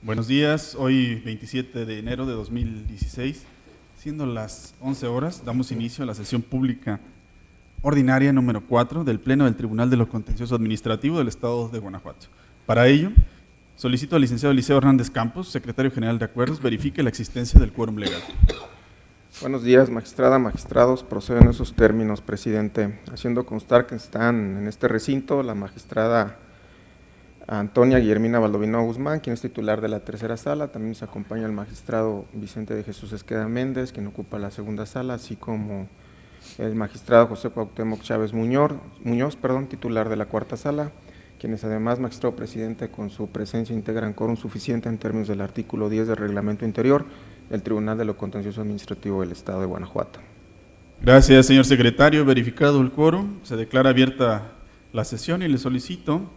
Buenos días, hoy 27 de enero de 2016, siendo las 11 horas, damos inicio a la sesión pública ordinaria número 4 del Pleno del Tribunal de lo Contencioso Administrativo del Estado de Guanajuato. Para ello, solicito al licenciado Eliseo Hernández Campos, secretario general de Acuerdos, verifique la existencia del quórum legal. Buenos días, magistrada, magistrados. Procedo en esos términos, presidente, haciendo constar que están en este recinto la magistrada Antonia Guillermina Baldovino Guzmán, quien es titular de la tercera sala. También nos acompaña el magistrado Vicente de Jesús Esqueda Méndez, quien ocupa la segunda sala, así como el magistrado José Cuauhtémoc Chávez Muñoz, titular de la cuarta sala, quienes además, magistrado presidente, con su presencia integran quórum suficiente en términos del artículo 10 del Reglamento Interior del Tribunal de lo Contencioso Administrativo del Estado de Guanajuato. Gracias, señor secretario. Verificado el quórum, se declara abierta la sesión y le solicito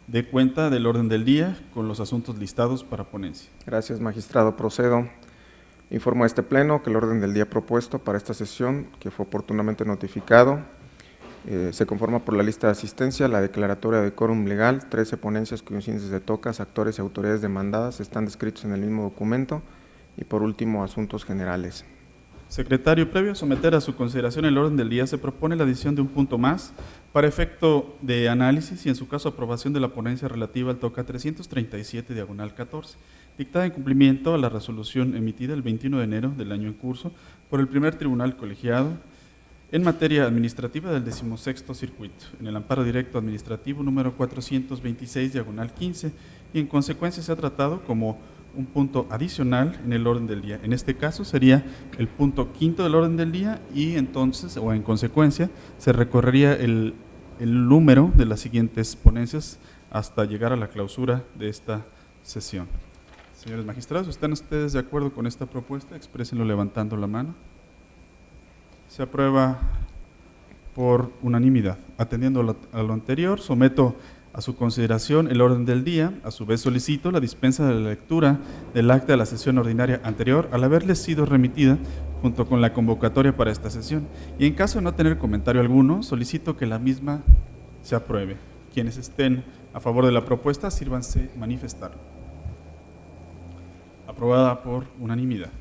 dé cuenta del orden del día con los asuntos listados para ponencia. Gracias, magistrado. Procedo. Informo a este pleno que el orden del día propuesto para esta sesión, que fue oportunamente notificado, se conforma por la lista de asistencia, la declaratoria de quórum legal, 13 ponencias cuyos índices de tocas, actores y autoridades demandadas están descritos en el mismo documento, y por último, asuntos generales. Secretario, previo a someter a su consideración el orden del día, se propone la adición de un punto más para efecto de análisis y, en su caso, aprobación de la ponencia relativa al TOCA 337/14, dictada en cumplimiento a la resolución emitida el 21 de enero del año en curso por el primer tribunal colegiado en materia administrativa del 16º circuito, en el amparo directo administrativo número 426/15, y en consecuencia se ha tratado como un punto adicional en el orden del día. En este caso sería el punto quinto del orden del día y entonces, o en consecuencia, se recorrería el número de las siguientes ponencias hasta llegar a la clausura de esta sesión. Señores magistrados, ¿están ustedes de acuerdo con esta propuesta? Exprésenlo levantando la mano. Se aprueba por unanimidad. Atendiendo a lo anterior, someto a su consideración el orden del día. A su vez solicito la dispensa de la lectura del acta de la sesión ordinaria anterior al haberles sido remitida junto con la convocatoria para esta sesión, y en caso de no tener comentario alguno, solicito que la misma se apruebe. Quienes estén a favor de la propuesta, sírvanse manifestarlo. Aprobada por unanimidad.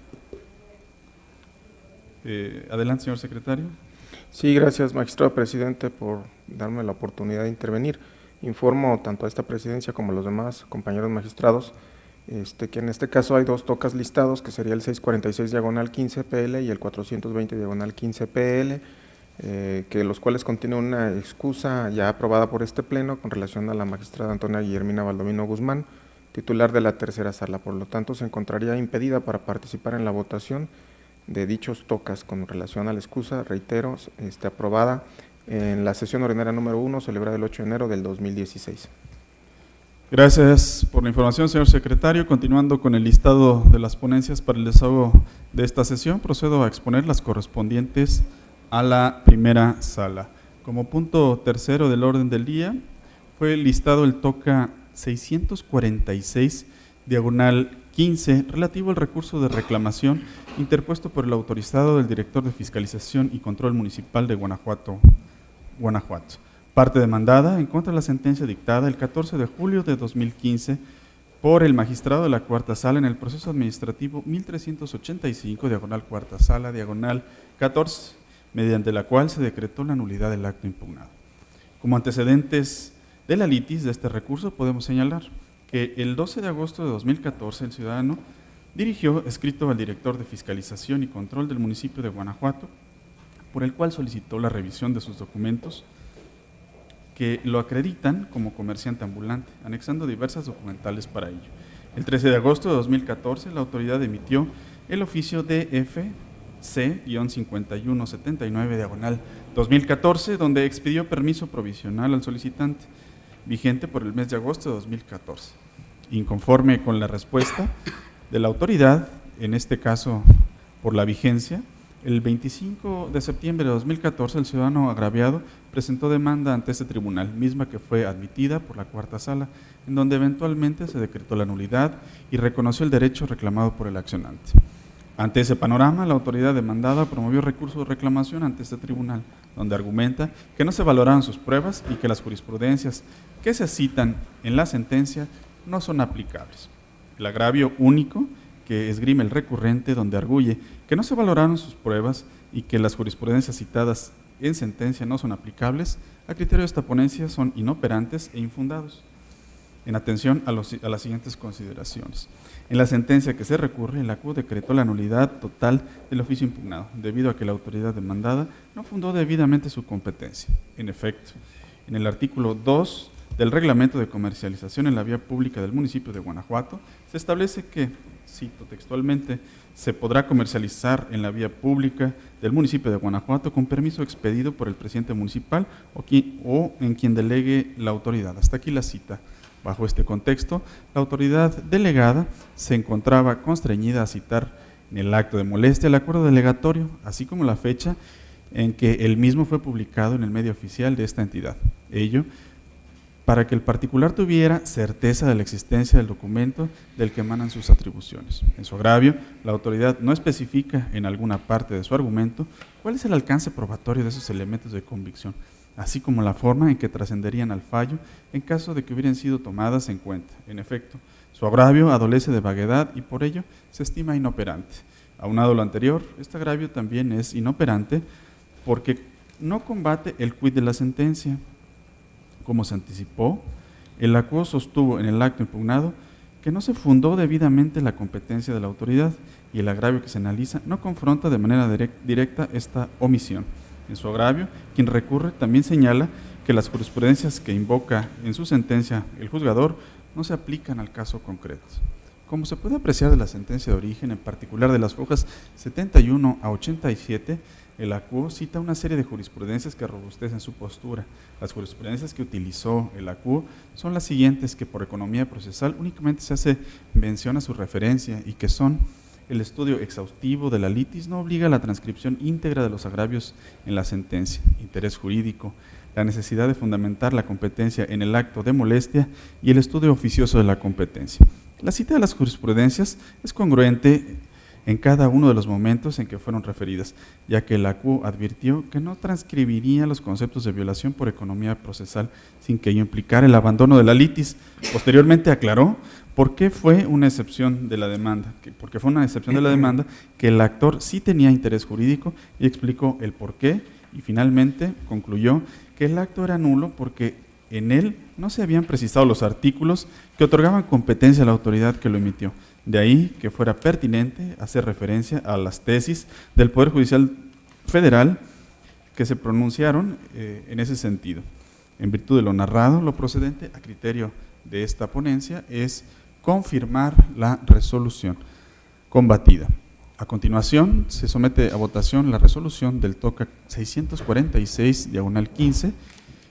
Adelante, señor secretario. Sí, gracias, magistrado presidente, por darme la oportunidad de intervenir. Informo tanto a esta presidencia como a los demás compañeros magistrados que en este caso hay dos tocas listados, que sería el 646/15 PL y el 420/15 PL, que los cuales contienen una excusa ya aprobada por este pleno con relación a la magistrada Antonia Guillermina Baldovino Guzmán, titular de la tercera sala. Por lo tanto, se encontraría impedida para participar en la votación de dichos tocas con relación a la excusa, reitero, aprobada en la sesión ordinaria número 1, celebrada el 8 de enero del 2016. Gracias por la información, señor secretario. Continuando con el listado de las ponencias para el desahogo de esta sesión, procedo a exponer las correspondientes a la primera sala. Como punto tercero del orden del día, fue listado el TOCA 646/15, relativo al recurso de reclamación interpuesto por el autorizado del director de Fiscalización y Control Municipal de Guanajuato. Parte demandada en contra de la sentencia dictada el 14 de julio de 2015 por el magistrado de la cuarta sala en el proceso administrativo 1385/cuarta sala, -14, mediante la cual se decretó la nulidad del acto impugnado. Como antecedentes de la litis de este recurso, podemos señalar que el 12 de agosto de 2014 el ciudadano dirigió escrito al director de Fiscalización y Control del municipio de Guanajuato, por el cual solicitó la revisión de sus documentos que lo acreditan como comerciante ambulante, anexando diversas documentales para ello. El 13 de agosto de 2014, la autoridad emitió el oficio DFC-5179/2014, donde expidió permiso provisional al solicitante, vigente por el mes de agosto de 2014. Inconforme con la respuesta de la autoridad, en este caso por la vigencia, el 25 de septiembre de 2014, el ciudadano agraviado presentó demanda ante este tribunal, misma que fue admitida por la cuarta sala, en donde eventualmente se decretó la nulidad y reconoció el derecho reclamado por el accionante. Ante ese panorama, la autoridad demandada promovió recurso de reclamación ante este tribunal, donde argumenta que no se valoraron sus pruebas y que las jurisprudencias que se citan en la sentencia no son aplicables. El agravio único que esgrime el recurrente, donde arguye que no se valoraron sus pruebas y que las jurisprudencias citadas en sentencia no son aplicables, a criterio de esta ponencia son inoperantes e infundados. En atención a las siguientes consideraciones. En la sentencia que se recurre, la CUT decretó la nulidad total del oficio impugnado, debido a que la autoridad demandada no fundó debidamente su competencia. En efecto, en el artículo 2 del Reglamento de Comercialización en la Vía Pública del municipio de Guanajuato, se establece que, cito textualmente, se podrá comercializar en la vía pública del municipio de Guanajuato con permiso expedido por el presidente municipal o en quien delegue la autoridad. Hasta aquí la cita. Bajo este contexto, la autoridad delegada se encontraba constreñida a citar en el acto de molestia el acuerdo delegatorio, así como la fecha en que el mismo fue publicado en el medio oficial de esta entidad. Ello para que el particular tuviera certeza de la existencia del documento del que emanan sus atribuciones. En su agravio, la autoridad no especifica en alguna parte de su argumento cuál es el alcance probatorio de esos elementos de convicción, así como la forma en que trascenderían al fallo en caso de que hubieran sido tomadas en cuenta. En efecto, su agravio adolece de vaguedad y por ello se estima inoperante. Aunado a lo anterior, este agravio también es inoperante porque no combate el quid de la sentencia. Como se anticipó, el acuo sostuvo en el acto impugnado que no se fundó debidamente la competencia de la autoridad y el agravio que se analiza no confronta de manera directa esta omisión. En su agravio, quien recurre también señala que las jurisprudencias que invoca en su sentencia el juzgador no se aplican al caso concreto. Como se puede apreciar de la sentencia de origen, en particular de las hojas 71 a 87, el acuo cita una serie de jurisprudencias que robustecen su postura. Las jurisprudencias que utilizó el acuo son las siguientes, que por economía procesal únicamente se hace mención a su referencia y que son: el estudio exhaustivo de la litis no obliga a la transcripción íntegra de los agravios en la sentencia, interés jurídico, la necesidad de fundamentar la competencia en el acto de molestia y el estudio oficioso de la competencia. La cita de las jurisprudencias es congruente en cada uno de los momentos en que fueron referidas, ya que el acuo advirtió que no transcribiría los conceptos de violación por economía procesal sin que ello implicara el abandono de la litis. Posteriormente aclaró por qué fue una excepción de la demanda, que el actor sí tenía interés jurídico y explicó el por qué, y finalmente concluyó que el acto era nulo porque en él no se habían precisado los artículos que otorgaban competencia a la autoridad que lo emitió. De ahí que fuera pertinente hacer referencia a las tesis del Poder Judicial Federal que se pronunciaron en ese sentido. En virtud de lo narrado, lo procedente a criterio de esta ponencia es confirmar la resolución combatida. A continuación, se somete a votación la resolución del TOCA 646/15,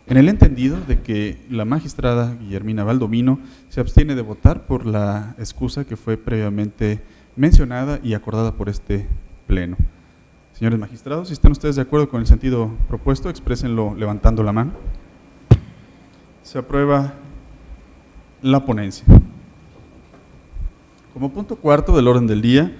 en el entendido de que la magistrada Guillermina Valdomino se abstiene de votar por la excusa que fue previamente mencionada y acordada por este pleno. Señores magistrados, si están ustedes de acuerdo con el sentido propuesto, exprésenlo levantando la mano. Se aprueba la ponencia. Como punto cuarto del orden del día,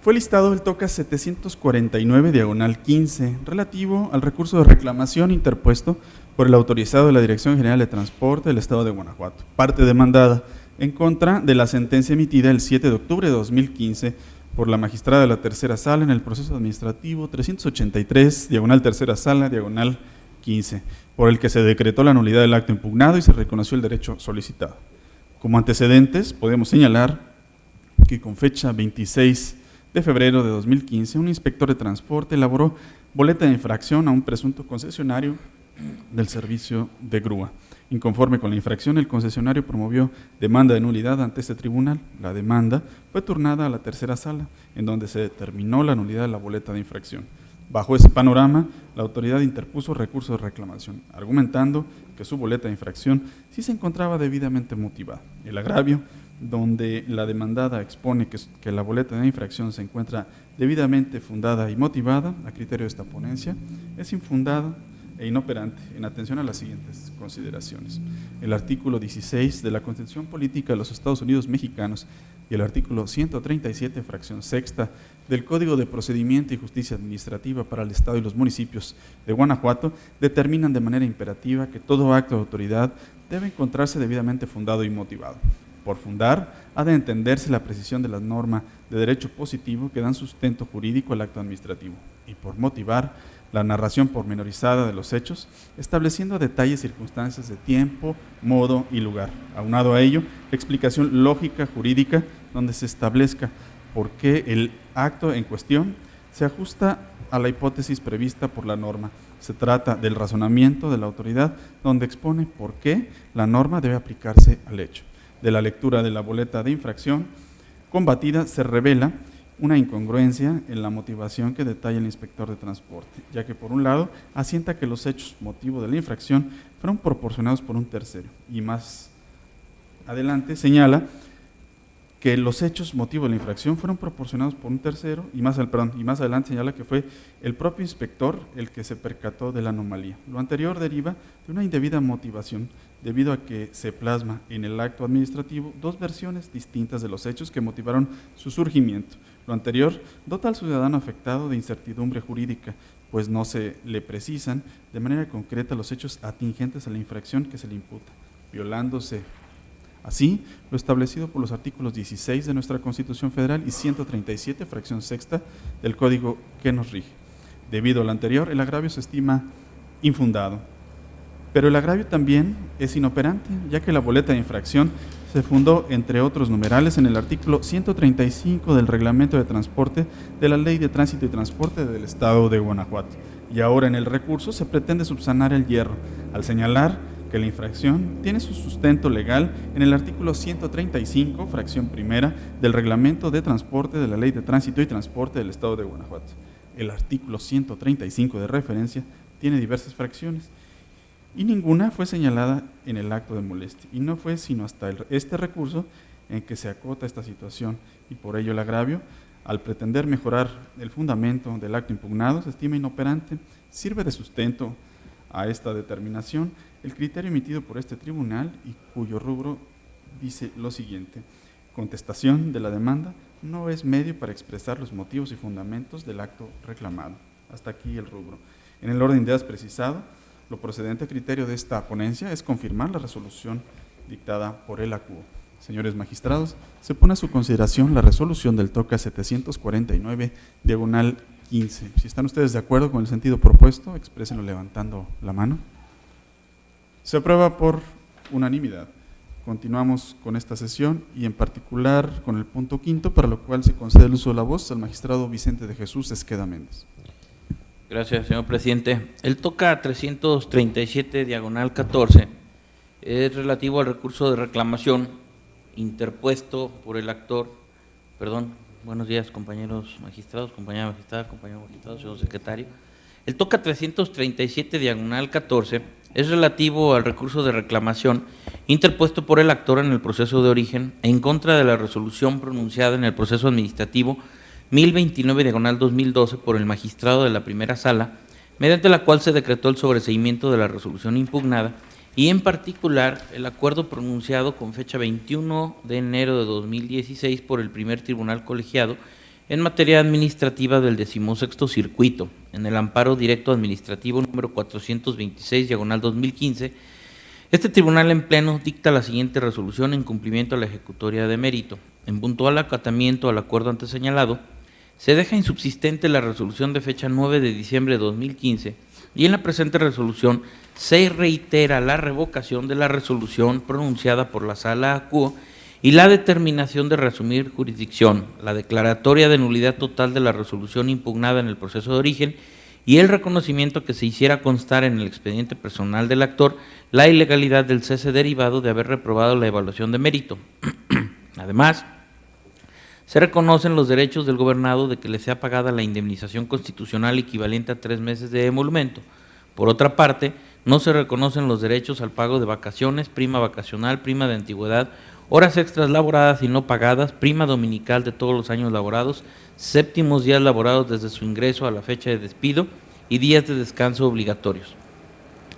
fue listado el TOCA 749/15, relativo al recurso de reclamación interpuesto por el autorizado de la Dirección General de Transporte del Estado de Guanajuato, parte demandada, en contra de la sentencia emitida el 7 de octubre de 2015 por la magistrada de la Tercera Sala en el proceso administrativo 383/Tercera Sala/15, por el que se decretó la nulidad del acto impugnado y se reconoció el derecho solicitado. Como antecedentes, podemos señalar que con fecha 26 de febrero de 2015, un inspector de transporte elaboró boleta de infracción a un presunto concesionario del servicio de grúa. Inconforme con la infracción, el concesionario promovió demanda de nulidad ante este tribunal. La demanda fue turnada a la Tercera Sala, en donde se determinó la nulidad de la boleta de infracción. Bajo ese panorama, la autoridad interpuso recurso de reclamación, argumentando que su boleta de infracción sí se encontraba debidamente motivada. El agravio, donde la demandada expone que la boleta de infracción se encuentra debidamente fundada y motivada, a criterio de esta ponencia, es infundada e inoperante en atención a las siguientes consideraciones. El artículo 16 de la Constitución Política de los Estados Unidos Mexicanos y el artículo 137, fracción sexta, del Código de Procedimiento y Justicia Administrativa para el Estado y los municipios de Guanajuato determinan de manera imperativa que todo acto de autoridad debe encontrarse debidamente fundado y motivado. Por fundar, ha de entenderse la precisión de las normas de derecho positivo que dan sustento jurídico al acto administrativo, y por motivar, la narración pormenorizada de los hechos, estableciendo detalles, circunstancias de tiempo, modo y lugar. Aunado a ello, la explicación lógica jurídica donde se establezca por qué el acto en cuestión se ajusta a la hipótesis prevista por la norma. Se trata del razonamiento de la autoridad donde expone por qué la norma debe aplicarse al hecho. De la lectura de la boleta de infracción combatida se revela una incongruencia en la motivación que detalla el inspector de transporte, ya que por un lado asienta que los hechos motivo de la infracción fueron proporcionados por un tercero, y más adelante señala que los hechos motivo de la infracción fueron proporcionados por un tercero, y más adelante señala que fue el propio inspector el que se percató de la anomalía. Lo anterior deriva de una indebida motivación, debido a que se plasma en el acto administrativo dos versiones distintas de los hechos que motivaron su surgimiento. Lo anterior dota al ciudadano afectado de incertidumbre jurídica, pues no se le precisan de manera concreta los hechos atingentes a la infracción que se le imputa, violándose así lo establecido por los artículos 16 de nuestra Constitución Federal y 137, fracción sexta, del Código que nos rige. Debido al anterior, el agravio se estima infundado, pero el agravio también es inoperante, ya que la boleta de infracción se fundó, entre otros numerales, en el artículo 135 del Reglamento de Transporte de la Ley de Tránsito y Transporte del Estado de Guanajuato. Y ahora en el recurso se pretende subsanar el hierro, al señalar que la infracción tiene su sustento legal en el artículo 135, fracción primera, del Reglamento de Transporte de la Ley de Tránsito y Transporte del Estado de Guanajuato. El artículo 135 de referencia tiene diversas fracciones, y ninguna fue señalada en el acto de molestia, y no fue sino hasta este recurso en que se acota esta situación, y por ello el agravio, al pretender mejorar el fundamento del acto impugnado, se estima inoperante. Sirve de sustento a esta determinación el criterio emitido por este tribunal, y cuyo rubro dice lo siguiente: contestación de la demanda no es medio para expresar los motivos y fundamentos del acto reclamado. Hasta aquí el rubro. En el orden de ideas precisado, lo procedente a criterio de esta ponencia es confirmar la resolución dictada por el ACUO. Señores magistrados, se pone a su consideración la resolución del TOCA 749, diagonal 15. Si están ustedes de acuerdo con el sentido propuesto, exprésenlo levantando la mano. Se aprueba por unanimidad. Continuamos con esta sesión y en particular con el punto quinto, para lo cual se concede el uso de la voz al magistrado Vicente de Jesús Esqueda Méndez. Gracias, señor presidente. El TOCA 337, diagonal 14, es relativo al recurso de reclamación interpuesto por el actor, buenos días compañeros magistrados, compañera magistrada, compañero magistrado, señor secretario. El TOCA 337, diagonal 14, es relativo al recurso de reclamación interpuesto por el actor en el proceso de origen en contra de la resolución pronunciada en el proceso administrativo 1029, diagonal 2012, por el magistrado de la primera sala, mediante la cual se decretó el sobreseimiento de la resolución impugnada y en particular el acuerdo pronunciado con fecha 21 de enero de 2016 por el primer tribunal colegiado en materia administrativa del 16º circuito, en el amparo directo administrativo número 426, diagonal 2015. Este tribunal en pleno dicta la siguiente resolución en cumplimiento a la ejecutoria de mérito. En puntual acatamiento al acuerdo antes señalado, se deja insubsistente la resolución de fecha 9 de diciembre de 2015 y en la presente resolución se reitera la revocación de la resolución pronunciada por la Sala ACUO y la determinación de reasumir jurisdicción, la declaratoria de nulidad total de la resolución impugnada en el proceso de origen y el reconocimiento que se hiciera constar en el expediente personal del actor la ilegalidad del cese derivado de haber reprobado la evaluación de mérito. Además, se reconocen los derechos del gobernado de que le sea pagada la indemnización constitucional equivalente a 3 meses de emolumento. Por otra parte, no se reconocen los derechos al pago de vacaciones, prima vacacional, prima de antigüedad, horas extras laboradas y no pagadas, prima dominical de todos los años laborados, séptimos días laborados desde su ingreso a la fecha de despido y días de descanso obligatorios.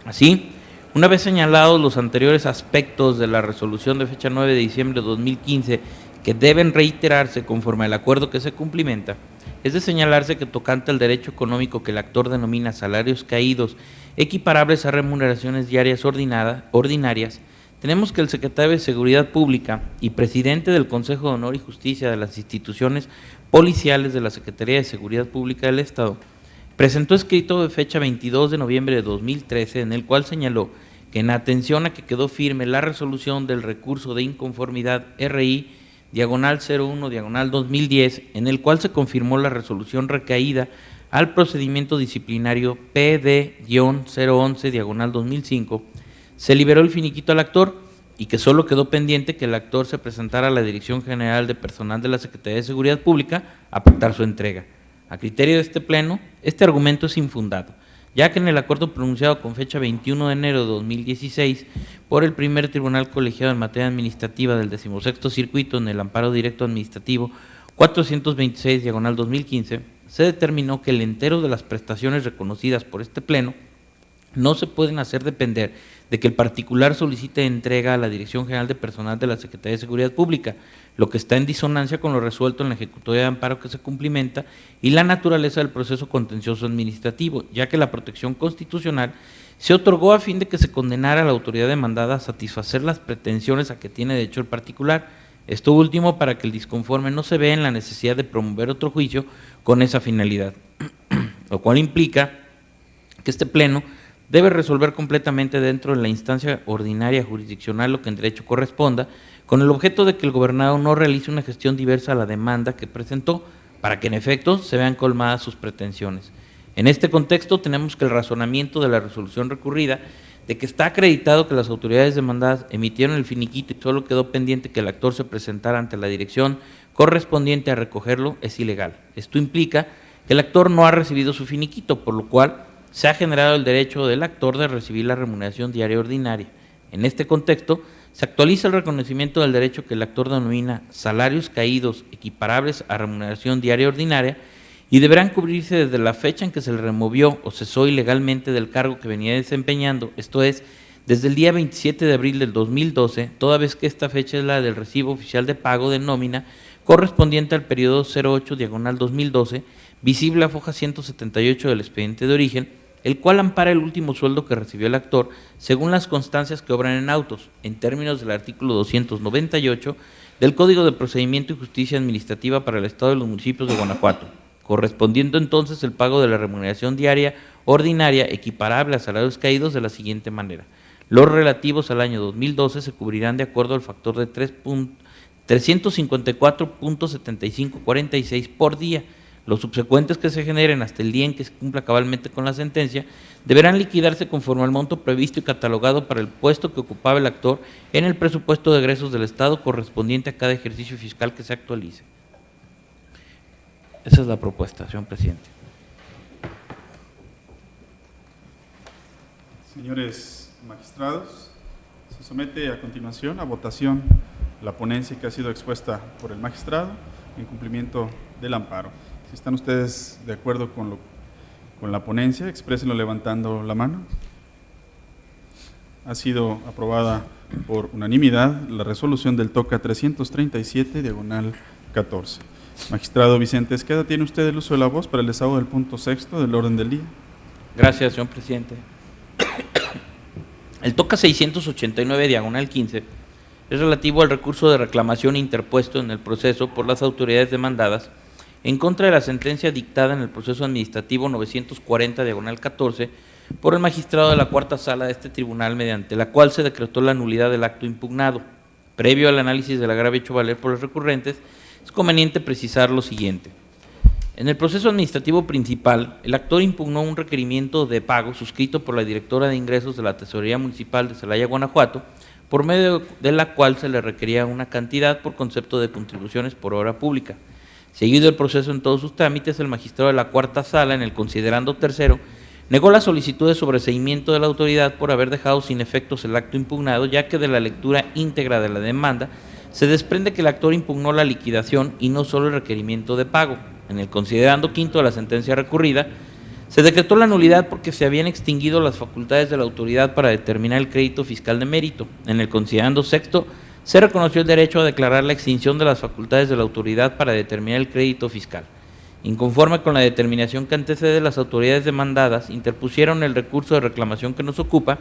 Así, una vez señalados los anteriores aspectos de la resolución de fecha 9 de diciembre de 2015 que deben reiterarse conforme al acuerdo que se cumplimenta, es de señalarse que tocante al derecho económico que el actor denomina salarios caídos equiparables a remuneraciones diarias ordinarias, tenemos que el secretario de Seguridad Pública y presidente del Consejo de Honor y Justicia de las instituciones policiales de la Secretaría de Seguridad Pública del Estado presentó escrito de fecha 22 de noviembre de 2013 en el cual señaló que en atención a que quedó firme la resolución del recurso de inconformidad RI/01/2010, en el cual se confirmó la resolución recaída al procedimiento disciplinario PD-011/2005, se liberó el finiquito al actor y que solo quedó pendiente que el actor se presentara a la Dirección General de Personal de la Secretaría de Seguridad Pública a pactar su entrega. A criterio de este Pleno, este argumento es infundado, ya que en el acuerdo pronunciado con fecha 21 de enero de 2016 por el primer Tribunal Colegiado en Materia Administrativa del 16º Circuito en el Amparo Directo Administrativo 426/2015, se determinó que el entero de las prestaciones reconocidas por este Pleno no se pueden hacer depender de que el particular solicite entrega a la Dirección General de Personal de la Secretaría de Seguridad Pública, lo que está en disonancia con lo resuelto en la ejecutoria de amparo que se cumplimenta y la naturaleza del proceso contencioso administrativo, ya que la protección constitucional se otorgó a fin de que se condenara a la autoridad demandada a satisfacer las pretensiones a que tiene derecho el particular. Esto último para que el disconforme no se vea en la necesidad de promover otro juicio con esa finalidad, lo cual implica que este Pleno debe resolver completamente dentro de la instancia ordinaria jurisdiccional lo que en derecho corresponda, con el objeto de que el gobernado no realice una gestión diversa a la demanda que presentó, para que en efecto se vean colmadas sus pretensiones. En este contexto tenemos que el razonamiento de la resolución recurrida, de que está acreditado que las autoridades demandadas emitieron el finiquito y solo quedó pendiente que el actor se presentara ante la dirección correspondiente a recogerlo, es ilegal. Esto implica que el actor no ha recibido su finiquito, por lo cual se ha generado el derecho del actor de recibir la remuneración diaria ordinaria. En este contexto, se actualiza el reconocimiento del derecho que el actor denomina salarios caídos equiparables a remuneración diaria ordinaria y deberán cubrirse desde la fecha en que se le removió o cesó ilegalmente del cargo que venía desempeñando, esto es, desde el día 27 de abril del 2012, toda vez que esta fecha es la del recibo oficial de pago de nómina correspondiente al periodo 08/2012, visible a foja 178 del expediente de origen, el cual ampara el último sueldo que recibió el actor según las constancias que obran en autos, en términos del artículo 298 del Código de Procedimiento y Justicia Administrativa para el Estado de los Municipios de Guanajuato, correspondiendo entonces el pago de la remuneración diaria ordinaria equiparable a salarios caídos de la siguiente manera. Los relativos al año 2012 se cubrirán de acuerdo al factor de 354.7546 por día. Los subsecuentes que se generen hasta el día en que se cumpla cabalmente con la sentencia deberán liquidarse conforme al monto previsto y catalogado para el puesto que ocupaba el actor en el presupuesto de egresos del Estado correspondiente a cada ejercicio fiscal que se actualice. Esa es la propuesta, señor presidente. Señores magistrados, se somete a continuación a votación la ponencia que ha sido expuesta por el magistrado en cumplimiento del amparo. Si están ustedes de acuerdo con la ponencia, exprésenlo levantando la mano. Ha sido aprobada por unanimidad la resolución del TOCA 337/14. Magistrado Vicente Esqueda, ¿tiene usted el uso de la voz para el desahogo del punto 6º del orden del día? Gracias, señor presidente. El TOCA 689/15 es relativo al recurso de reclamación interpuesto en el proceso por las autoridades demandadas en contra de la sentencia dictada en el proceso administrativo 940/14 por el magistrado de la cuarta sala de este tribunal, mediante la cual se decretó la nulidad del acto impugnado. Previo al análisis del agravio hecho valer por los recurrentes, es conveniente precisar lo siguiente. En el proceso administrativo principal, el actor impugnó un requerimiento de pago suscrito por la directora de ingresos de la Tesorería Municipal de Celaya, Guanajuato, por medio de la cual se le requería una cantidad por concepto de contribuciones por obra pública. Seguido el proceso en todos sus trámites, el magistrado de la cuarta sala, en el considerando tercero, negó la solicitud de sobreseimiento de la autoridad por haber dejado sin efectos el acto impugnado, ya que de la lectura íntegra de la demanda se desprende que el actor impugnó la liquidación y no solo el requerimiento de pago. En el considerando quinto de la sentencia recurrida, se decretó la nulidad porque se habían extinguido las facultades de la autoridad para determinar el crédito fiscal de mérito. En el considerando sexto, se reconoció el derecho a declarar la extinción de las facultades de la autoridad para determinar el crédito fiscal. Inconforme con la determinación que antecede, las autoridades demandadas interpusieron el recurso de reclamación que nos ocupa,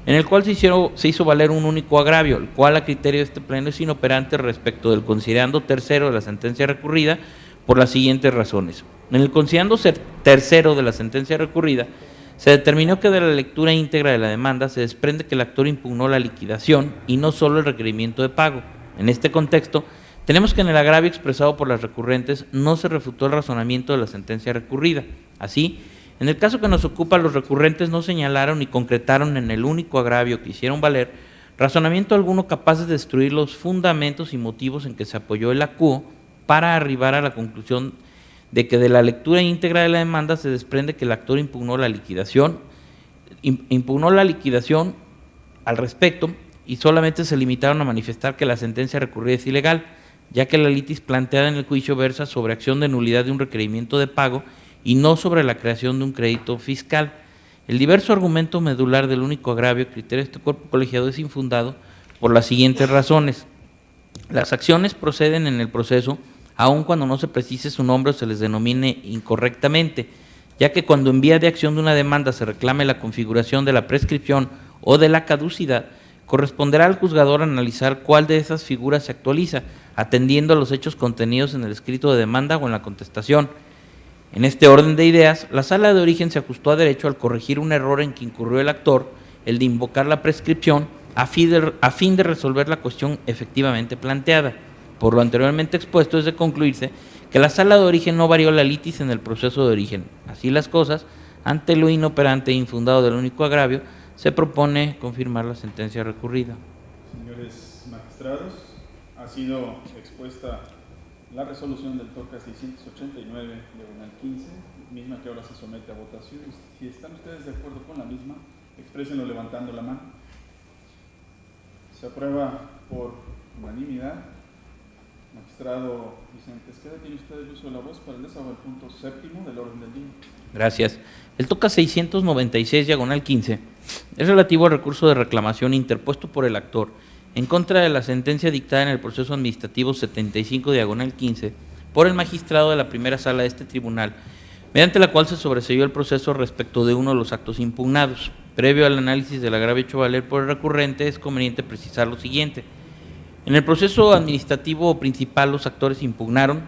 en el cual se hizo valer un único agravio, el cual a criterio de este pleno es inoperante respecto del considerando tercero de la sentencia recurrida por las siguientes razones. En el considerando tercero de la sentencia recurrida, se determinó que de la lectura íntegra de la demanda se desprende que el actor impugnó la liquidación y no solo el requerimiento de pago. En este contexto, tenemos que en el agravio expresado por las recurrentes no se refutó el razonamiento de la sentencia recurrida. Así, en el caso que nos ocupa, los recurrentes no señalaron ni concretaron en el único agravio que hicieron valer razonamiento alguno capaz de destruir los fundamentos y motivos en que se apoyó el acuo para arribar a la conclusión de que de la lectura íntegra de la demanda se desprende que el actor impugnó la liquidación al respecto y solamente se limitaron a manifestar que la sentencia recurrida es ilegal, ya que la litis planteada en el juicio versa sobre acción de nulidad de un requerimiento de pago y no sobre la creación de un crédito fiscal. El diverso argumento medular del único agravio a criterio de este cuerpo colegiado es infundado por las siguientes razones. Las acciones proceden en el proceso aun cuando no se precise su nombre o se les denomine incorrectamente, ya que cuando en vía de acción de una demanda se reclame la configuración de la prescripción o de la caducidad, corresponderá al juzgador analizar cuál de esas figuras se actualiza, atendiendo a los hechos contenidos en el escrito de demanda o en la contestación. En este orden de ideas, la sala de origen se ajustó a derecho al corregir un error en que incurrió el actor, el de invocar la prescripción, a fin de resolver la cuestión efectivamente planteada. Por lo anteriormente expuesto, es de concluirse que la sala de origen no varió la litis en el proceso de origen. Así las cosas, ante lo inoperante e infundado del único agravio, se propone confirmar la sentencia recurrida. Señores magistrados, ha sido expuesta la resolución del TOCA 689, diagonal 15, misma que ahora se somete a votación. Si están ustedes de acuerdo con la misma, exprésenlo levantando la mano. Se aprueba por unanimidad. Magistrado Vicente Esqueda, tiene usted el uso de la voz para el desahogo del punto séptimo del orden del día. Gracias. El TOCA 696, diagonal 15, es relativo al recurso de reclamación interpuesto por el actor en contra de la sentencia dictada en el proceso administrativo 75, diagonal 15, por el magistrado de la primera sala de este tribunal, mediante la cual se sobreseyó el proceso respecto de uno de los actos impugnados. Previo al análisis del agravio hecho valer por el recurrente, es conveniente precisar lo siguiente. En el proceso administrativo principal, los actores impugnaron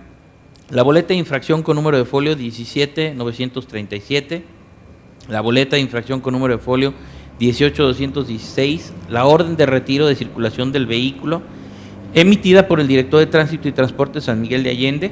la boleta de infracción con número de folio 17937, la boleta de infracción con número de folio 18216, la orden de retiro de circulación del vehículo emitida por el director de Tránsito y Transporte San Miguel de Allende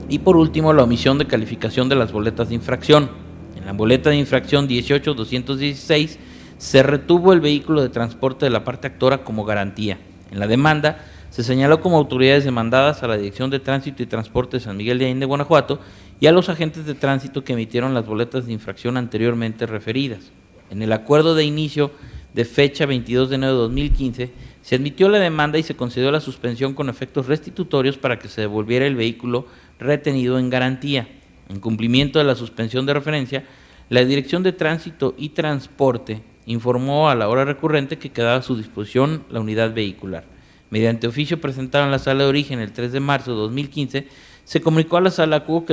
y por último la omisión de calificación de las boletas de infracción. En la boleta de infracción 18216 se retuvo el vehículo de transporte de la parte actora como garantía. En la demanda se señaló como autoridades demandadas a la Dirección de Tránsito y Transporte de San Miguel de Allende, Guanajuato, y a los agentes de tránsito que emitieron las boletas de infracción anteriormente referidas. En el acuerdo de inicio de fecha 22 de enero de 2015, se admitió la demanda y se concedió la suspensión con efectos restitutorios para que se devolviera el vehículo retenido en garantía. En cumplimiento de la suspensión de referencia, la Dirección de Tránsito y Transporte informó a la hora recurrente que quedaba a su disposición la unidad vehicular. Mediante oficio presentado en la sala de origen el 3 de marzo de 2015, se comunicó a la sala acuo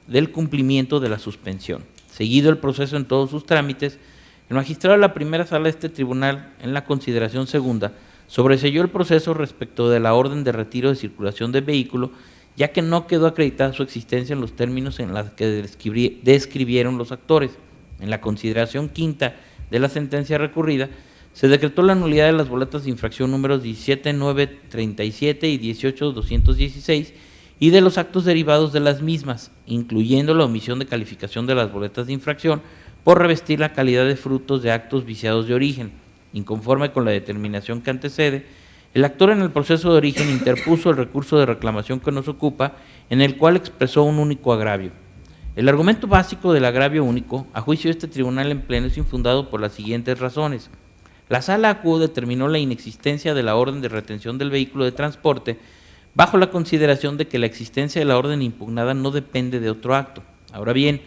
del cumplimiento de la suspensión. Seguido el proceso en todos sus trámites, el magistrado de la primera sala de este tribunal, en la consideración segunda, sobreseyó el proceso respecto de la orden de retiro de circulación del vehículo, ya que no quedó acreditada su existencia en los términos en los que describieron los actores. En la consideración quinta de la sentencia recurrida, se decretó la nulidad de las boletas de infracción números 17937 y 18216 y de los actos derivados de las mismas, incluyendo la omisión de calificación de las boletas de infracción por revestir la calidad de frutos de actos viciados de origen. Inconforme con la determinación que antecede, el actor en el proceso de origen interpuso el recurso de reclamación que nos ocupa, en el cual expresó un único agravio. El argumento básico del agravio único, a juicio de este tribunal en pleno, es infundado por las siguientes razones. La sala acuo determinó la inexistencia de la orden de retención del vehículo de transporte bajo la consideración de que la existencia de la orden impugnada no depende de otro acto. Ahora bien,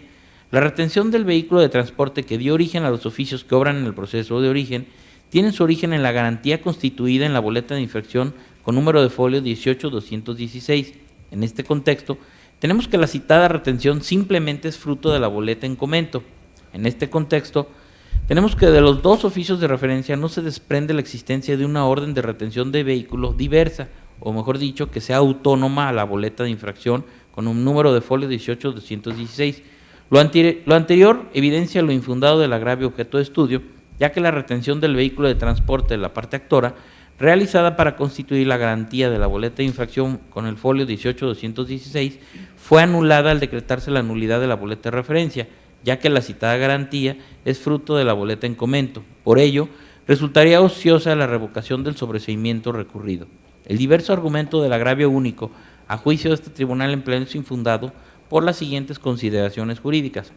la retención del vehículo de transporte que dio origen a los oficios que obran en el proceso de origen tiene su origen en la garantía constituida en la boleta de infracción con número de folio 18216. En este contexto, tenemos que la citada retención simplemente es fruto de la boleta en comento. En este contexto, tenemos que de los dos oficios de referencia no se desprende la existencia de una orden de retención de vehículo diversa, o mejor dicho, que sea autónoma a la boleta de infracción con un número de folio 18-216. Lo anterior evidencia lo infundado del agravio objeto de estudio, ya que la retención del vehículo de transporte de la parte actora, realizada para constituir la garantía de la boleta de infracción con el folio 18-216, fue anulada al decretarse la nulidad de la boleta de referencia, ya que la citada garantía es fruto de la boleta en comento. Por ello, resultaría ociosa la revocación del sobreseimiento recurrido. El diverso argumento del agravio único, a juicio de este tribunal en pleno, es infundado por las siguientes consideraciones jurídicas.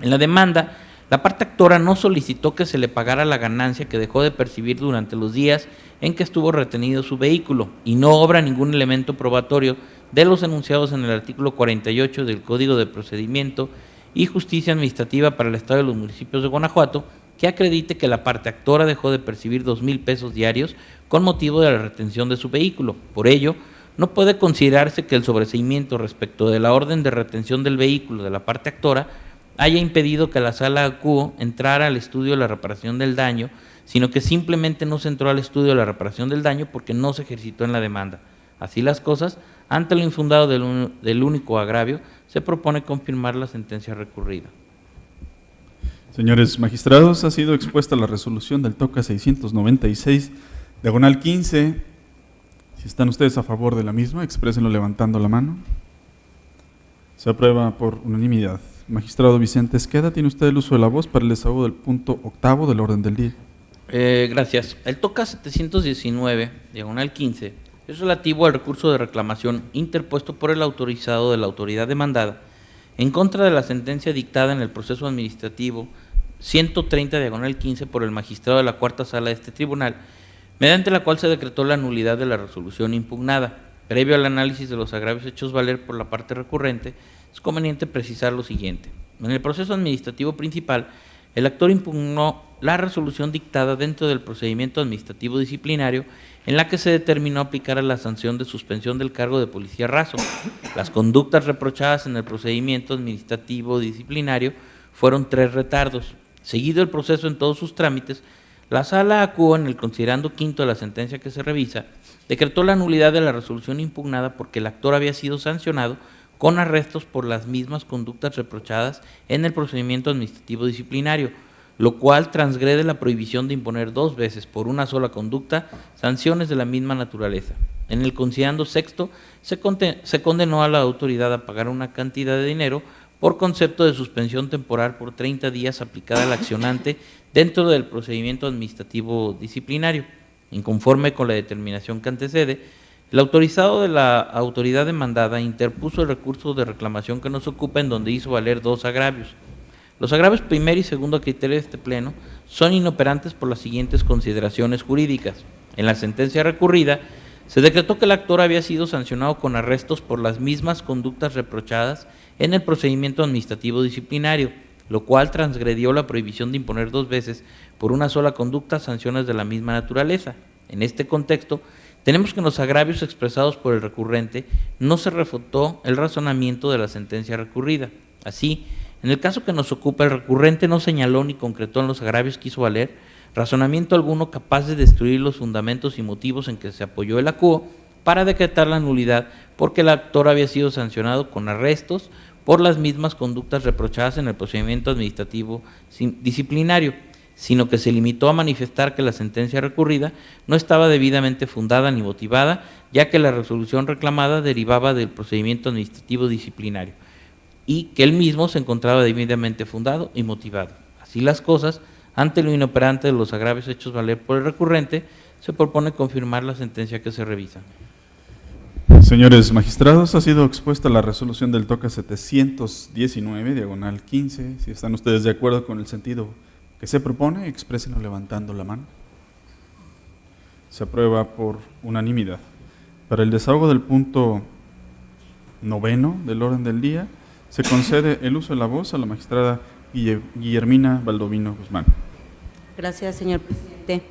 En la demanda, la parte actora no solicitó que se le pagara la ganancia que dejó de percibir durante los días en que estuvo retenido su vehículo, y no obra ningún elemento probatorio de los enunciados en el artículo 48 del Código de Procedimiento y Justicia Administrativa para el Estado de los Municipios de Guanajuato, que acredite que la parte actora dejó de percibir 2,000 pesos diarios con motivo de la retención de su vehículo. Por ello, no puede considerarse que el sobreseimiento respecto de la orden de retención del vehículo de la parte actora haya impedido que la sala acuo entrara al estudio de la reparación del daño, sino que simplemente no se entró al estudio de la reparación del daño porque no se ejercitó en la demanda. Así las cosas, ante lo infundado del único agravio, se propone confirmar la sentencia recurrida. Señores magistrados, ha sido expuesta la resolución del TOCA 696, diagonal 15. Si están ustedes a favor de la misma, exprésenlo levantando la mano. Se aprueba por unanimidad. Magistrado Vicente Esqueda, tiene usted el uso de la voz para el desahogo del punto 8º del orden del día. Gracias. El TOCA 719, diagonal 15, es relativo al recurso de reclamación interpuesto por el autorizado de la autoridad demandada en contra de la sentencia dictada en el proceso administrativo 130, diagonal 15, por el magistrado de la cuarta sala de este tribunal, mediante la cual se decretó la nulidad de la resolución impugnada. Previo al análisis de los agravios hechos valer por la parte recurrente, es conveniente precisar lo siguiente. En el proceso administrativo principal, el actor impugnó la resolución dictada dentro del procedimiento administrativo disciplinario en la que se determinó aplicar la sanción de suspensión del cargo de policía raso. Las conductas reprochadas en el procedimiento administrativo disciplinario fueron 3 retardos. Seguido el proceso en todos sus trámites, la sala acuó en el considerando quinto de la sentencia que se revisa, decretó la nulidad de la resolución impugnada porque el actor había sido sancionado con arrestos por las mismas conductas reprochadas en el procedimiento administrativo disciplinario, lo cual transgrede la prohibición de imponer 2 veces por una sola conducta sanciones de la misma naturaleza. En el considerando sexto, se condenó a la autoridad a pagar una cantidad de dinero por concepto de suspensión temporal por 30 días aplicada al accionante dentro del procedimiento administrativo disciplinario. Inconforme con la determinación que antecede, el autorizado de la autoridad demandada interpuso el recurso de reclamación que nos ocupa, en donde hizo valer 2 agravios. Los agravios primero y segundo a criterio de este pleno son inoperantes por las siguientes consideraciones jurídicas. En la sentencia recurrida, se decretó que el actor había sido sancionado con arrestos por las mismas conductas reprochadas en el procedimiento administrativo disciplinario, lo cual transgredió la prohibición de imponer 2 veces por una sola conducta sanciones de la misma naturaleza. En este contexto, tenemos que en los agravios expresados por el recurrente no se refutó el razonamiento de la sentencia recurrida. Así, en el caso que nos ocupa, el recurrente no señaló ni concretó en los agravios que hizo valer razonamiento alguno capaz de destruir los fundamentos y motivos en que se apoyó el acuo para decretar la nulidad, porque el actor había sido sancionado con arrestos por las mismas conductas reprochadas en el procedimiento administrativo disciplinario, sino que se limitó a manifestar que la sentencia recurrida no estaba debidamente fundada ni motivada, ya que la resolución reclamada derivaba del procedimiento administrativo disciplinario y que él mismo se encontraba debidamente fundado y motivado. Así las cosas, ante lo inoperante de los agravios hechos valer por el recurrente, se propone confirmar la sentencia que se revisa. Señores magistrados, ha sido expuesta la resolución del TOCA 719, diagonal 15. Si están ustedes de acuerdo con el sentido que se propone, exprésenlo levantando la mano. Se aprueba por unanimidad. Para el desahogo del punto 9 del orden del día, se concede el uso de la voz a la magistrada Guillermina Baldovino Guzmán. Gracias, señor presidente.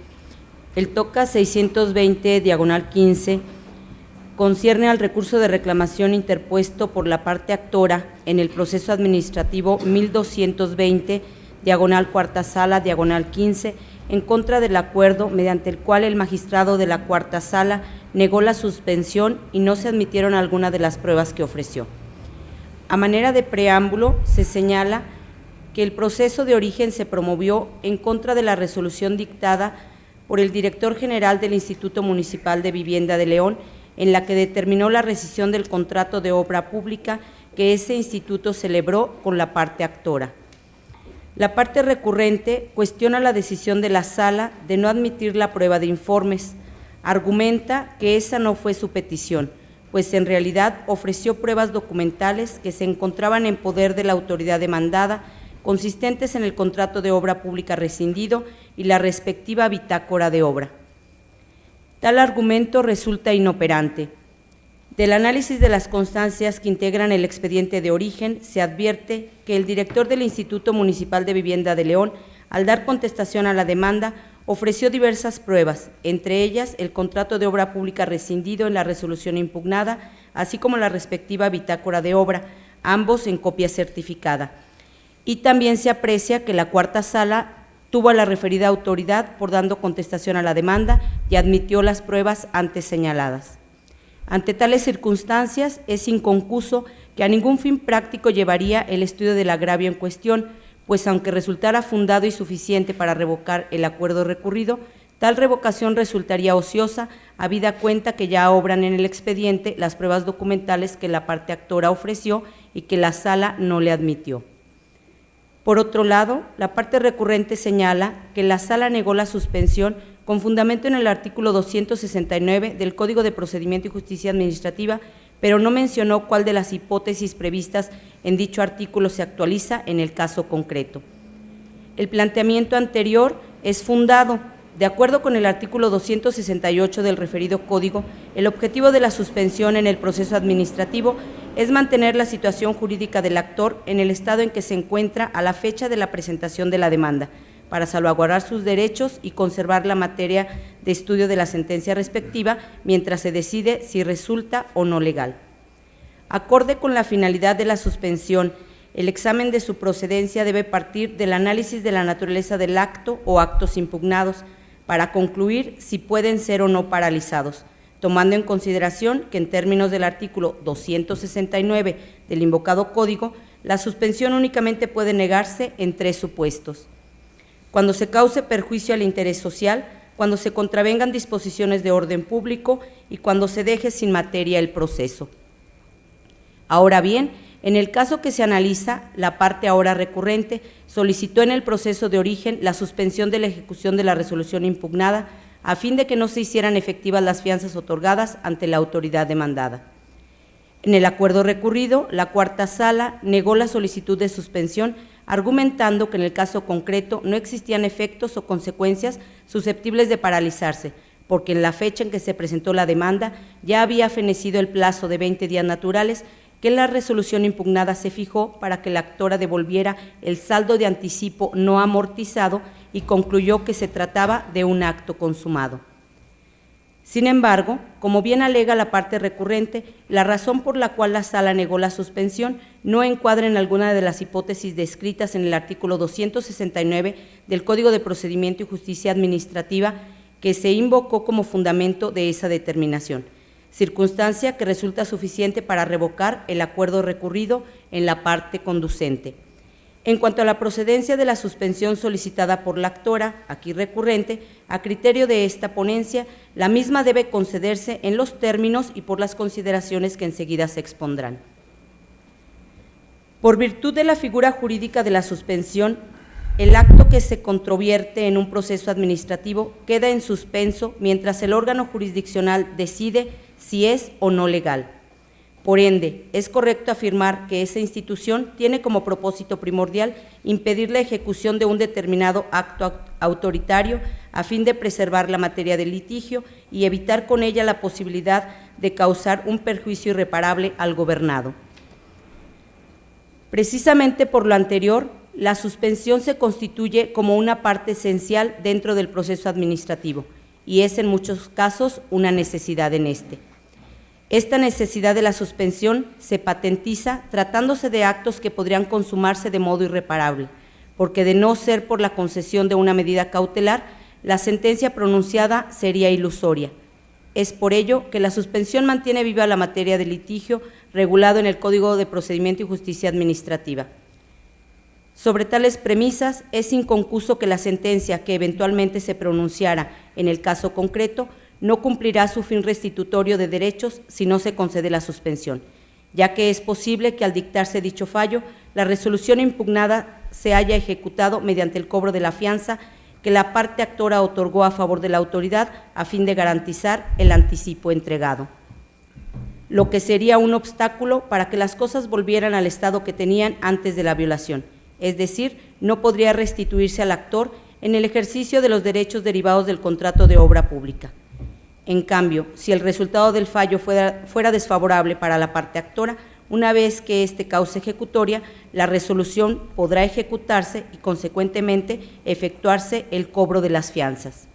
El TOCA 620, diagonal 15, concierne al recurso de reclamación interpuesto por la parte actora en el proceso administrativo 1220, diagonal cuarta sala, diagonal 15, en contra del acuerdo mediante el cual el magistrado de la cuarta sala negó la suspensión y no se admitieron alguna de las pruebas que ofreció. A manera de preámbulo, se señala que el proceso de origen se promovió en contra de la resolución dictada por el director general del Instituto Municipal de Vivienda de León, en la que determinó la rescisión del contrato de obra pública que ese instituto celebró con la parte actora. La parte recurrente cuestiona la decisión de la sala de no admitir la prueba de informes. Argumenta que esa no fue su petición, pues en realidad ofreció pruebas documentales que se encontraban en poder de la autoridad demandada, consistentes en el contrato de obra pública rescindido y la respectiva bitácora de obra. Tal argumento resulta inoperante. Del análisis de las constancias que integran el expediente de origen, se advierte que el director del Instituto Municipal de Vivienda de León, al dar contestación a la demanda, ofreció diversas pruebas, entre ellas el contrato de obra pública rescindido en la resolución impugnada, así como la respectiva bitácora de obra, ambos en copia certificada. Y también se aprecia que la cuarta sala tuvo a la referida autoridad por dando contestación a la demanda y admitió las pruebas antes señaladas. Ante tales circunstancias, es inconcuso que a ningún fin práctico llevaría el estudio del agravio en cuestión, pues aunque resultara fundado y suficiente para revocar el acuerdo recurrido, tal revocación resultaría ociosa, habida cuenta que ya obran en el expediente las pruebas documentales que la parte actora ofreció y que la sala no le admitió. Por otro lado, la parte recurrente señala que la sala negó la suspensión con fundamento en el artículo 269 del Código de Procedimiento y Justicia Administrativa, pero no mencionó cuál de las hipótesis previstas en dicho artículo se actualiza en el caso concreto. El planteamiento anterior es fundado. De acuerdo con el artículo 268 del referido código, el objetivo de la suspensión en el proceso administrativo es mantener la situación jurídica del actor en el estado en que se encuentra a la fecha de la presentación de la demanda, para salvaguardar sus derechos y conservar la materia de estudio de la sentencia respectiva mientras se decide si resulta o no legal. Acorde con la finalidad de la suspensión, el examen de su procedencia debe partir del análisis de la naturaleza del acto o actos impugnados para concluir si pueden ser o no paralizados, tomando en consideración que en términos del artículo 269 del invocado código, la suspensión únicamente puede negarse en 3 supuestos: cuando se cause perjuicio al interés social, cuando se contravengan disposiciones de orden público y cuando se deje sin materia el proceso. Ahora bien, en el caso que se analiza, la parte ahora recurrente solicitó en el proceso de origen la suspensión de la ejecución de la resolución impugnada a fin de que no se hicieran efectivas las fianzas otorgadas ante la autoridad demandada. En el acuerdo recurrido, la cuarta sala negó la solicitud de suspensión, argumentando que en el caso concreto no existían efectos o consecuencias susceptibles de paralizarse, porque en la fecha en que se presentó la demanda ya había fenecido el plazo de 20 días naturales que en la resolución impugnada se fijó para que la actora devolviera el saldo de anticipo no amortizado y concluyó que se trataba de un acto consumado. Sin embargo, como bien alega la parte recurrente, la razón por la cual la sala negó la suspensión no encuadra en alguna de las hipótesis descritas en el artículo 269 del Código de Procedimiento y Justicia Administrativa que se invocó como fundamento de esa determinación, circunstancia que resulta suficiente para revocar el acuerdo recurrido en la parte conducente. En cuanto a la procedencia de la suspensión solicitada por la actora, aquí recurrente, a criterio de esta ponencia, la misma debe concederse en los términos y por las consideraciones que enseguida se expondrán. Por virtud de la figura jurídica de la suspensión, el acto que se controvierte en un proceso administrativo queda en suspenso mientras el órgano jurisdiccional decide si es o no legal. Por ende, es correcto afirmar que esa institución tiene como propósito primordial impedir la ejecución de un determinado acto autoritario a fin de preservar la materia del litigio y evitar con ella la posibilidad de causar un perjuicio irreparable al gobernado. Precisamente por lo anterior, la suspensión se constituye como una parte esencial dentro del proceso administrativo y es en muchos casos una necesidad en este. Esta necesidad de la suspensión se patentiza tratándose de actos que podrían consumarse de modo irreparable, porque de no ser por la concesión de una medida cautelar, la sentencia pronunciada sería ilusoria. Es por ello que la suspensión mantiene viva la materia de litigio regulado en el Código de Procedimiento y Justicia Administrativa. Sobre tales premisas, es inconcuso que la sentencia que eventualmente se pronunciara en el caso concreto no cumplirá su fin restitutorio de derechos si no se concede la suspensión, ya que es posible que al dictarse dicho fallo, la resolución impugnada se haya ejecutado mediante el cobro de la fianza que la parte actora otorgó a favor de la autoridad a fin de garantizar el anticipo entregado, lo que sería un obstáculo para que las cosas volvieran al estado que tenían antes de la violación, es decir, no podría restituirse al actor en el ejercicio de los derechos derivados del contrato de obra pública. En cambio, si el resultado del fallo fuera desfavorable para la parte actora, una vez que éste cause ejecutoria, la resolución podrá ejecutarse y, consecuentemente, efectuarse el cobro de las fianzas.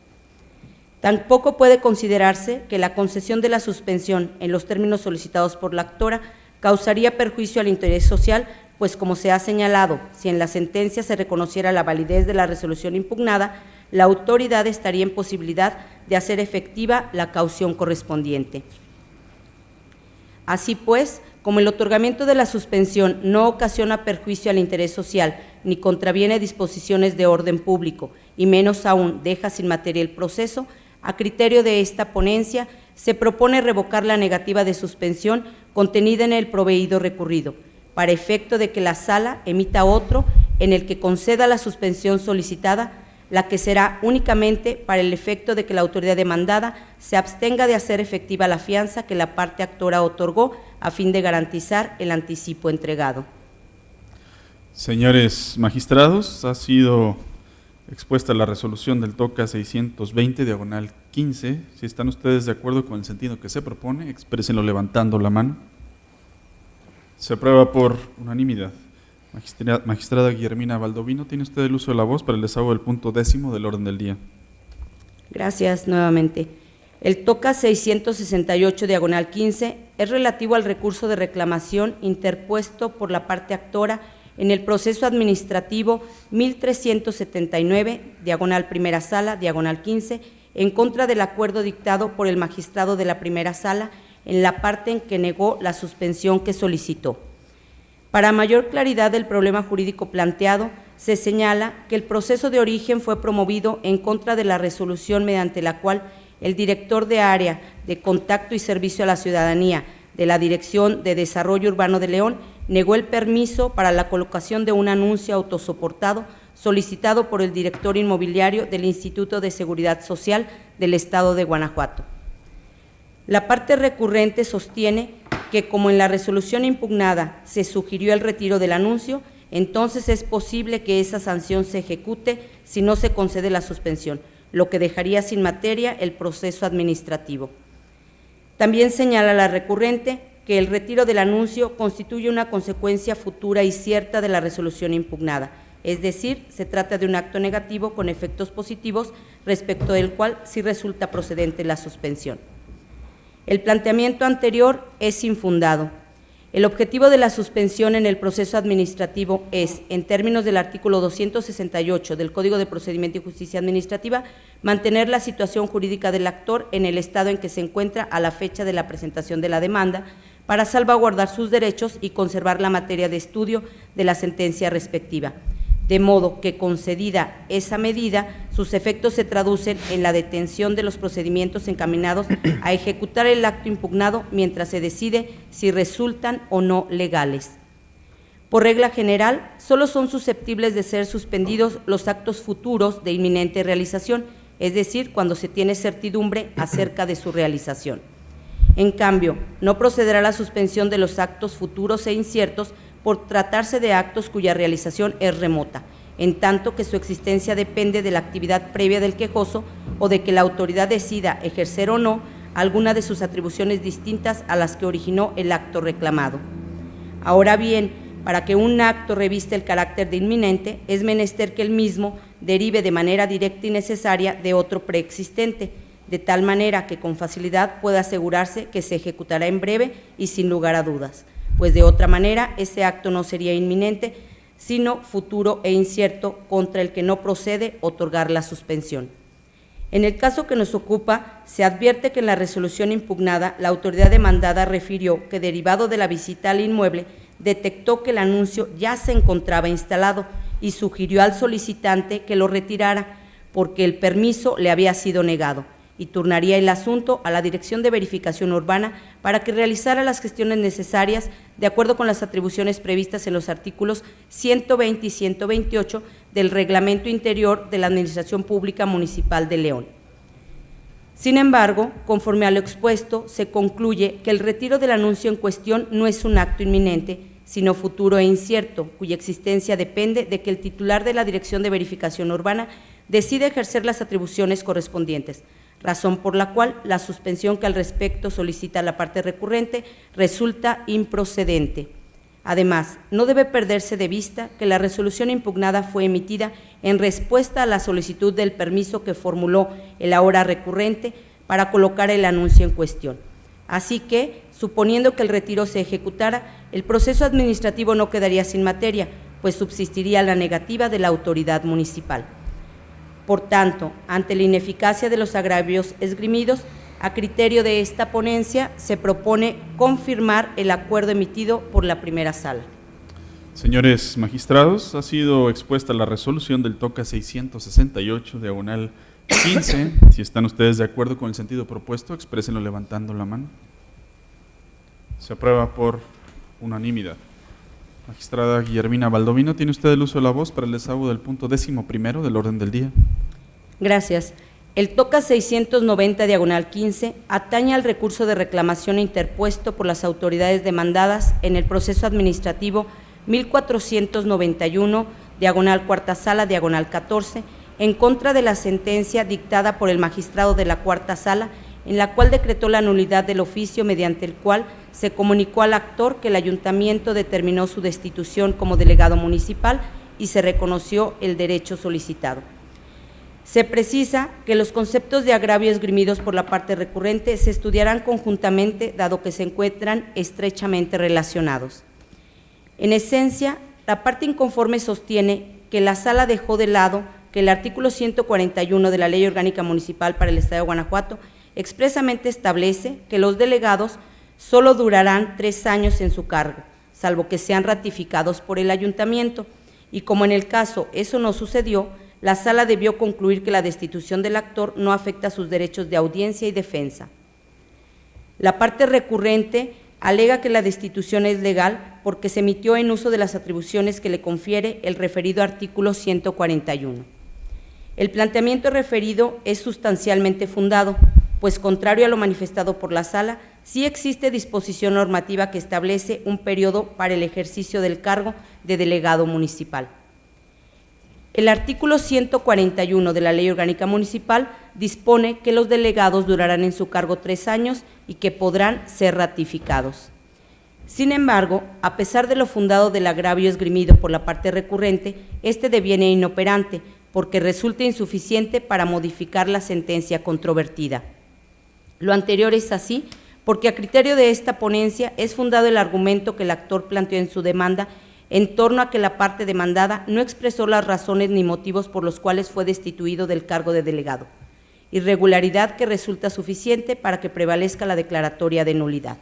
Tampoco puede considerarse que la concesión de la suspensión en los términos solicitados por la actora causaría perjuicio al interés social, pues, como se ha señalado, si en la sentencia se reconociera la validez de la resolución impugnada, la autoridad estaría en posibilidad de hacer efectiva la caución correspondiente. Así pues, como el otorgamiento de la suspensión no ocasiona perjuicio al interés social ni contraviene disposiciones de orden público y menos aún deja sin materia el proceso, a criterio de esta ponencia se propone revocar la negativa de suspensión contenida en el proveído recurrido, para efecto de que la Sala emita otro en el que conceda la suspensión solicitada, la que será únicamente para el efecto de que la autoridad demandada se abstenga de hacer efectiva la fianza que la parte actora otorgó a fin de garantizar el anticipo entregado. Señores magistrados, ha sido expuesta la resolución del TOCA 620/15. Si están ustedes de acuerdo con el sentido que se propone, exprésenlo levantando la mano. Se aprueba por unanimidad. Magistrada Guillermina Baldovino, tiene usted el uso de la voz para el desahogo del punto 10º del orden del día. Gracias nuevamente. El TOCA 668/15 es relativo al recurso de reclamación interpuesto por la parte actora en el proceso administrativo 1379, primera sala, 15, en contra del acuerdo dictado por el magistrado de la primera sala en la parte en que negó la suspensión que solicitó. Para mayor claridad del problema jurídico planteado, se señala que el proceso de origen fue promovido en contra de la resolución mediante la cual el director de Área de Contacto y Servicio a la Ciudadanía de la Dirección de Desarrollo Urbano de León negó el permiso para la colocación de un anuncio autosoportado solicitado por el director inmobiliario del Instituto de Seguridad Social del Estado de Guanajuato. La parte recurrente sostiene que, como en la resolución impugnada se sugirió el retiro del anuncio, entonces es posible que esa sanción se ejecute si no se concede la suspensión, lo que dejaría sin materia el proceso administrativo. También señala la recurrente que el retiro del anuncio constituye una consecuencia futura y cierta de la resolución impugnada, es decir, se trata de un acto negativo con efectos positivos respecto del cual sí resulta procedente la suspensión. El planteamiento anterior es infundado. El objetivo de la suspensión en el proceso administrativo es, en términos del artículo 268 del Código de Procedimiento y Justicia Administrativa, mantener la situación jurídica del actor en el estado en que se encuentra a la fecha de la presentación de la demanda, para salvaguardar sus derechos y conservar la materia de estudio de la sentencia respectiva. De modo que, concedida esa medida, sus efectos se traducen en la detención de los procedimientos encaminados a ejecutar el acto impugnado mientras se decide si resultan o no legales. Por regla general, solo son susceptibles de ser suspendidos los actos futuros de inminente realización, es decir, cuando se tiene certidumbre acerca de su realización. En cambio, no procederá la suspensión de los actos futuros e inciertos por tratarse de actos cuya realización es remota, en tanto que su existencia depende de la actividad previa del quejoso o de que la autoridad decida ejercer o no alguna de sus atribuciones distintas a las que originó el acto reclamado. Ahora bien, para que un acto revista el carácter de inminente, es menester que el mismo derive de manera directa y necesaria de otro preexistente, de tal manera que con facilidad pueda asegurarse que se ejecutará en breve y sin lugar a dudas, pues de otra manera ese acto no sería inminente, sino futuro e incierto, contra el que no procede otorgar la suspensión. En el caso que nos ocupa, se advierte que en la resolución impugnada, la autoridad demandada refirió que, derivado de la visita al inmueble, detectó que el anuncio ya se encontraba instalado y sugirió al solicitante que lo retirara porque el permiso le había sido negado, y turnaría el asunto a la Dirección de Verificación Urbana para que realizara las gestiones necesarias de acuerdo con las atribuciones previstas en los artículos 120 y 128 del Reglamento Interior de la Administración Pública Municipal de León. Sin embargo, conforme a lo expuesto, se concluye que el retiro del anuncio en cuestión no es un acto inminente, sino futuro e incierto, cuya existencia depende de que el titular de la Dirección de Verificación Urbana decida ejercer las atribuciones correspondientes, razón por la cual la suspensión que al respecto solicita la parte recurrente resulta improcedente. Además, no debe perderse de vista que la resolución impugnada fue emitida en respuesta a la solicitud del permiso que formuló el ahora recurrente para colocar el anuncio en cuestión. Así que, suponiendo que el retiro se ejecutara, el proceso administrativo no quedaría sin materia, pues subsistiría la negativa de la autoridad municipal. Por tanto, ante la ineficacia de los agravios esgrimidos, a criterio de esta ponencia, se propone confirmar el acuerdo emitido por la primera sala. Señores magistrados, ha sido expuesta la resolución del TOCA 668, diagonal 15. Si están ustedes de acuerdo con el sentido propuesto, exprésenlo levantando la mano. Se aprueba por unanimidad. Magistrada Guillermina Baldovino, ¿tiene usted el uso de la voz para el desahogo del punto 11º del orden del día? Gracias. El TOCA 690, diagonal 15, atañe al recurso de reclamación interpuesto por las autoridades demandadas en el proceso administrativo 1491, diagonal cuarta sala, diagonal 14, en contra de la sentencia dictada por el magistrado de la cuarta sala, en la cual decretó la nulidad del oficio mediante el cual se comunicó al actor que el ayuntamiento determinó su destitución como delegado municipal y se reconoció el derecho solicitado. Se precisa que los conceptos de agravio esgrimidos por la parte recurrente se estudiarán conjuntamente, dado que se encuentran estrechamente relacionados. En esencia, la parte inconforme sostiene que la sala dejó de lado que el artículo 141 de la Ley Orgánica Municipal para el Estado de Guanajuato expresamente establece que los delegados solo durarán 3 años en su cargo, salvo que sean ratificados por el ayuntamiento, y como en el caso eso no sucedió, la sala debió concluir que la destitución del actor no afecta sus derechos de audiencia y defensa. La parte recurrente alega que la destitución es legal porque se emitió en uso de las atribuciones que le confiere el referido artículo 141. El planteamiento referido es sustancialmente fundado, pues contrario a lo manifestado por la sala, sí existe disposición normativa que establece un periodo para el ejercicio del cargo de delegado municipal. El artículo 141 de la Ley Orgánica Municipal dispone que los delegados durarán en su cargo 3 años y que podrán ser ratificados. Sin embargo, a pesar de lo fundado del agravio esgrimido por la parte recurrente, este deviene inoperante porque resulta insuficiente para modificar la sentencia controvertida. Lo anterior es así porque a criterio de esta ponencia es fundado el argumento que el actor planteó en su demanda en torno a que la parte demandada no expresó las razones ni motivos por los cuales fue destituido del cargo de delegado, irregularidad que resulta suficiente para que prevalezca la declaratoria de nulidad.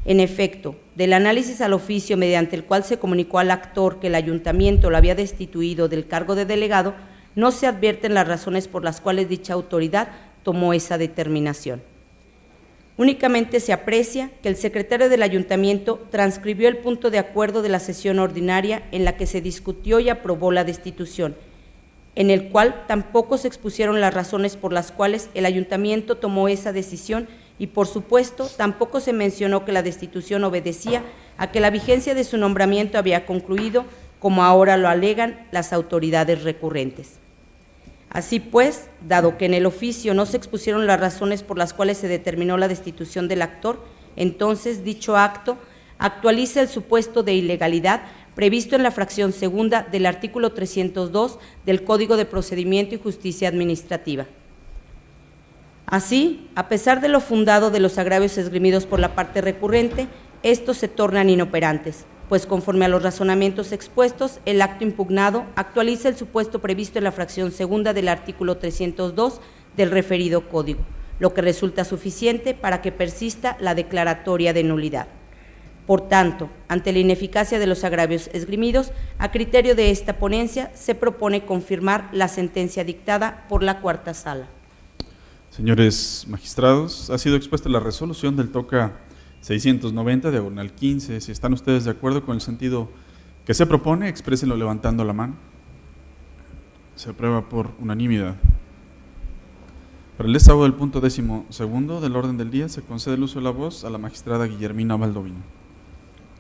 En efecto, del análisis al oficio mediante el cual se comunicó al actor que el ayuntamiento lo había destituido del cargo de delegado, no se advierten las razones por las cuales dicha autoridad tomó esa determinación. Únicamente se aprecia que el secretario del ayuntamiento transcribió el punto de acuerdo de la sesión ordinaria en la que se discutió y aprobó la destitución, en el cual tampoco se expusieron las razones por las cuales el ayuntamiento tomó esa decisión y, por supuesto, tampoco se mencionó que la destitución obedecía a que la vigencia de su nombramiento había concluido, como ahora lo alegan las autoridades recurrentes. Así pues, dado que en el oficio no se expusieron las razones por las cuales se determinó la destitución del actor, entonces dicho acto actualiza el supuesto de ilegalidad previsto en la fracción segunda del artículo 302 del Código de Procedimiento y Justicia Administrativa. Así, a pesar de lo fundado de los agravios esgrimidos por la parte recurrente, estos se tornan inoperantes, pues conforme a los razonamientos expuestos, el acto impugnado actualiza el supuesto previsto en la fracción segunda del artículo 302 del referido código, lo que resulta suficiente para que persista la declaratoria de nulidad. Por tanto, ante la ineficacia de los agravios esgrimidos, a criterio de esta ponencia, se propone confirmar la sentencia dictada por la Cuarta Sala. Señores magistrados, ha sido expuesta la resolución del TOCA 690, diagonal 15. Si están ustedes de acuerdo con el sentido que se propone, exprésenlo levantando la mano. Se aprueba por unanimidad. Para el desahogo del punto 12º del orden del día, se concede el uso de la voz a la magistrada Guillermina Baldovino.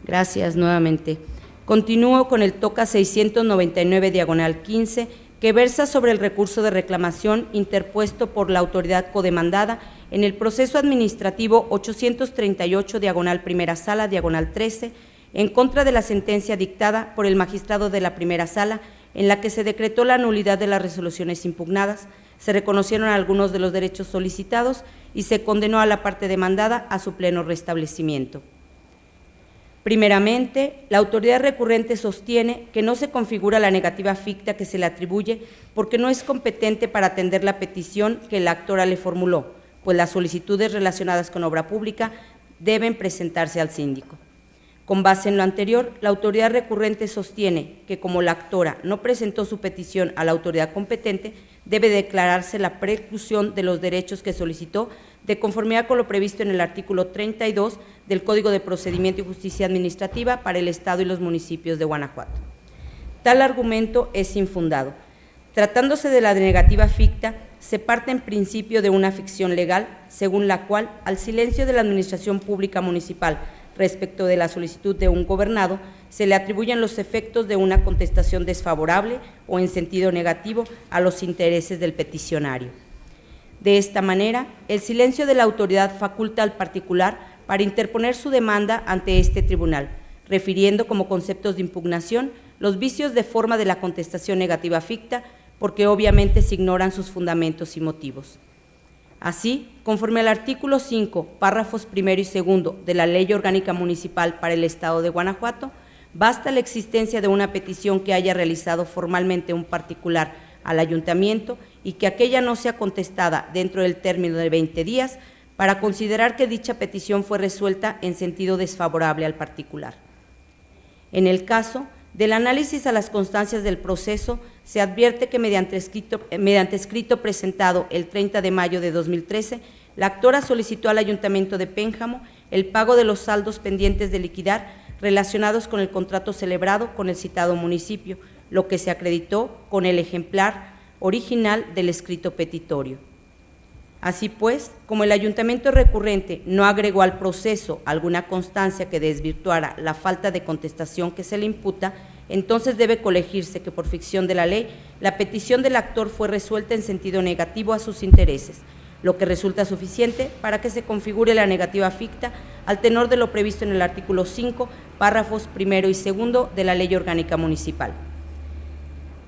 Gracias nuevamente. Continúo con el TOCA 699, diagonal 15, que versa sobre el recurso de reclamación interpuesto por la autoridad codemandada en el proceso administrativo 838, diagonal primera sala, diagonal 13, en contra de la sentencia dictada por el magistrado de la primera sala, en la que se decretó la nulidad de las resoluciones impugnadas, se reconocieron algunos de los derechos solicitados y se condenó a la parte demandada a su pleno restablecimiento. Primeramente, la autoridad recurrente sostiene que no se configura la negativa ficta que se le atribuye porque no es competente para atender la petición que la actora le formuló, pues las solicitudes relacionadas con obra pública deben presentarse al síndico. Con base en lo anterior, la autoridad recurrente sostiene que como la actora no presentó su petición a la autoridad competente, debe declararse la preclusión de los derechos que solicitó de conformidad con lo previsto en el artículo 32 del Código de Procedimiento y Justicia Administrativa para el Estado y los municipios de Guanajuato. Tal argumento es infundado. Tratándose de la negativa ficta, se parte en principio de una ficción legal, según la cual, al silencio de la Administración Pública Municipal respecto de la solicitud de un gobernado, se le atribuyen los efectos de una contestación desfavorable o en sentido negativo a los intereses del peticionario. De esta manera, el silencio de la autoridad faculta al particular para interponer su demanda ante este tribunal, refiriendo como conceptos de impugnación los vicios de forma de la contestación negativa ficta, porque obviamente se ignoran sus fundamentos y motivos. Así, conforme al artículo 5, párrafos primero y segundo de la Ley Orgánica Municipal para el Estado de Guanajuato, basta la existencia de una petición que haya realizado formalmente un particular al ayuntamiento y que aquella no sea contestada dentro del término de 20 días para considerar que dicha petición fue resuelta en sentido desfavorable al particular. En el caso del análisis a las constancias del proceso, se advierte que mediante escrito presentado el 30 de mayo de 2013, la actora solicitó al Ayuntamiento de Pénjamo el pago de los saldos pendientes de liquidar relacionados con el contrato celebrado con el citado municipio, lo que se acreditó con el ejemplar original del escrito petitorio. Así pues, como el ayuntamiento recurrente no agregó al proceso alguna constancia que desvirtuara la falta de contestación que se le imputa, entonces debe colegirse que por ficción de la ley, la petición del actor fue resuelta en sentido negativo a sus intereses, lo que resulta suficiente para que se configure la negativa ficta al tenor de lo previsto en el artículo 5, párrafos primero y segundo de la Ley Orgánica Municipal.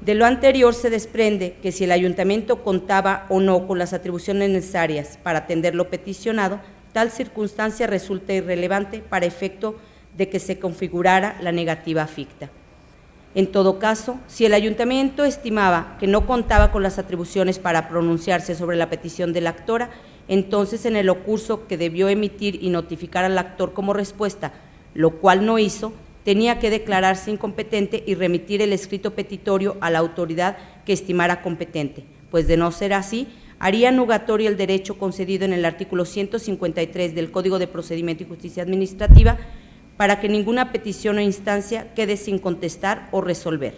De lo anterior se desprende que si el ayuntamiento contaba o no con las atribuciones necesarias para atender lo peticionado, tal circunstancia resulta irrelevante para efecto de que se configurara la negativa ficta. En todo caso, si el ayuntamiento estimaba que no contaba con las atribuciones para pronunciarse sobre la petición de la actora, entonces en el ocurso que debió emitir y notificar al actor como respuesta, lo cual no hizo, tenía que declararse incompetente y remitir el escrito petitorio a la autoridad que estimara competente, pues de no ser así, haría nugatorio el derecho concedido en el artículo 153 del Código de Procedimiento y Justicia Administrativa para que ninguna petición o instancia quede sin contestar o resolver.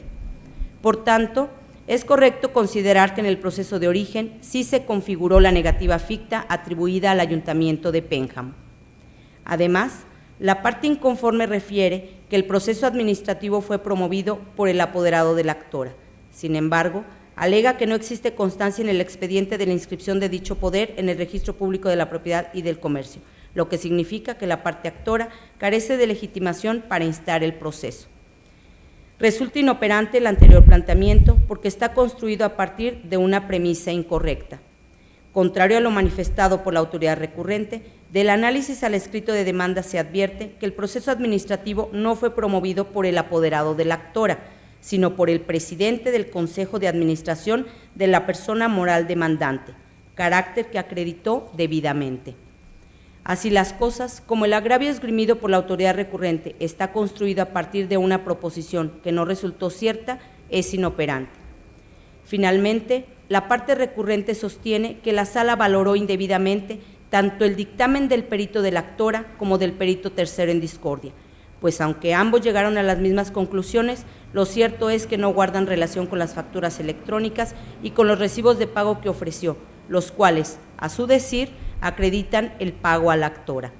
Por tanto, es correcto considerar que en el proceso de origen sí se configuró la negativa ficta atribuida al Ayuntamiento de Pénjamo. Además, la parte inconforme refiere que el proceso administrativo fue promovido por el apoderado de la actora. Sin embargo, alega que no existe constancia en el expediente de la inscripción de dicho poder en el Registro Público de la Propiedad y del Comercio, lo que significa que la parte actora carece de legitimación para instar el proceso. Resulta inoperante el anterior planteamiento porque está construido a partir de una premisa incorrecta. Contrario a lo manifestado por la autoridad recurrente, del análisis al escrito de demanda se advierte que el proceso administrativo no fue promovido por el apoderado de la actora, sino por el presidente del Consejo de Administración de la persona moral demandante, carácter que acreditó debidamente. Así las cosas, como el agravio esgrimido por la autoridad recurrente está construido a partir de una proposición que no resultó cierta, es inoperante. Finalmente, la parte recurrente sostiene que la Sala valoró indebidamente tanto el dictamen del perito de la actora como del perito tercero en discordia, pues aunque ambos llegaron a las mismas conclusiones, lo cierto es que no guardan relación con las facturas electrónicas y con los recibos de pago que ofreció, los cuales, a su decir, acreditan el pago a la actora.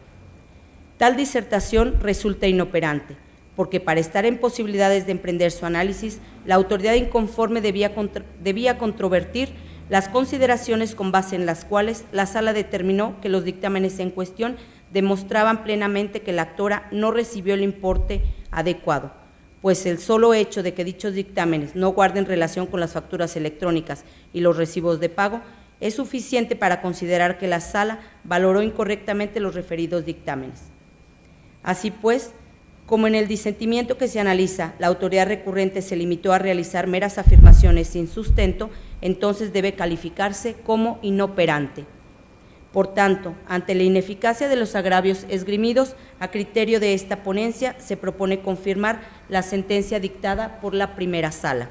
Tal disertación resulta inoperante, porque para estar en posibilidades de emprender su análisis, la autoridad inconforme debía controvertir las consideraciones con base en las cuales la Sala determinó que los dictámenes en cuestión demostraban plenamente que la actora no recibió el importe adecuado, pues el solo hecho de que dichos dictámenes no guarden relación con las facturas electrónicas y los recibos de pago es suficiente para considerar que la Sala valoró incorrectamente los referidos dictámenes. Así pues, como en el disentimiento que se analiza, la autoridad recurrente se limitó a realizar meras afirmaciones sin sustento, entonces debe calificarse como inoperante. Por tanto, ante la ineficacia de los agravios esgrimidos, a criterio de esta ponencia, se propone confirmar la sentencia dictada por la primera Sala.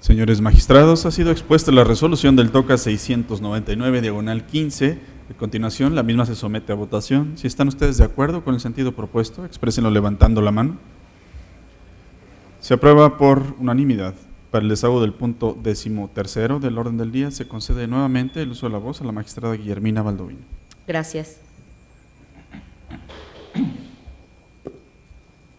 Señores magistrados, ha sido expuesta la resolución del TOCA 699/15. A continuación, la misma se somete a votación. Si están ustedes de acuerdo con el sentido propuesto, exprésenlo levantando la mano. Se aprueba por unanimidad. Para el desahogo del punto 13º del orden del día, se concede nuevamente el uso de la voz a la magistrada Guillermina Baldovino. Gracias.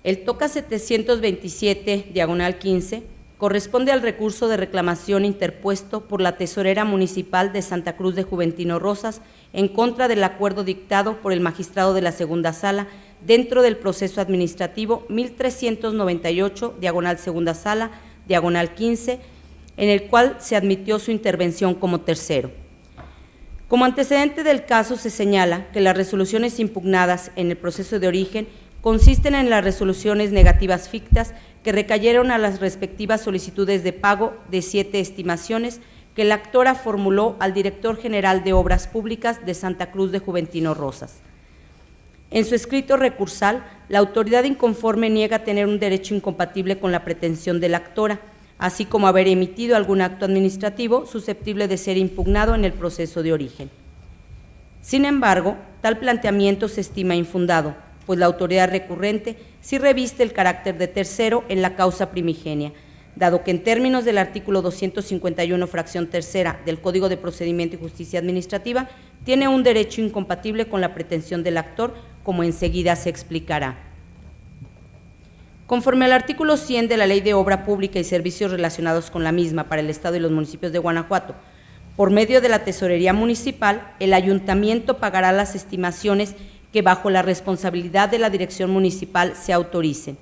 El TOCA 727/15 corresponde al recurso de reclamación interpuesto por la Tesorera Municipal de Santa Cruz de Juventino Rosas en contra del acuerdo dictado por el magistrado de la Segunda Sala dentro del proceso administrativo 1398/Segunda Sala, -15, en el cual se admitió su intervención como tercero. Como antecedente del caso se señala que las resoluciones impugnadas en el proceso de origen consisten en las resoluciones negativas fictas que recayeron a las respectivas solicitudes de pago de 7 estimaciones que la actora formuló al director general de Obras Públicas de Santa Cruz de Juventino Rosas. En su escrito recursal, la autoridad inconforme niega tener un derecho incompatible con la pretensión de la actora, así como haber emitido algún acto administrativo susceptible de ser impugnado en el proceso de origen. Sin embargo, tal planteamiento se estima infundado, pues la autoridad recurrente sí reviste el carácter de tercero en la causa primigenia, dado que en términos del artículo 251, fracción tercera del Código de Procedimiento y Justicia Administrativa, tiene un derecho incompatible con la pretensión del actor, como enseguida se explicará. Conforme al artículo 100 de la Ley de Obra Pública y Servicios relacionados con la misma para el Estado y los municipios de Guanajuato, por medio de la Tesorería Municipal, el Ayuntamiento pagará las estimaciones que bajo la responsabilidad de la Dirección Municipal se autoricen.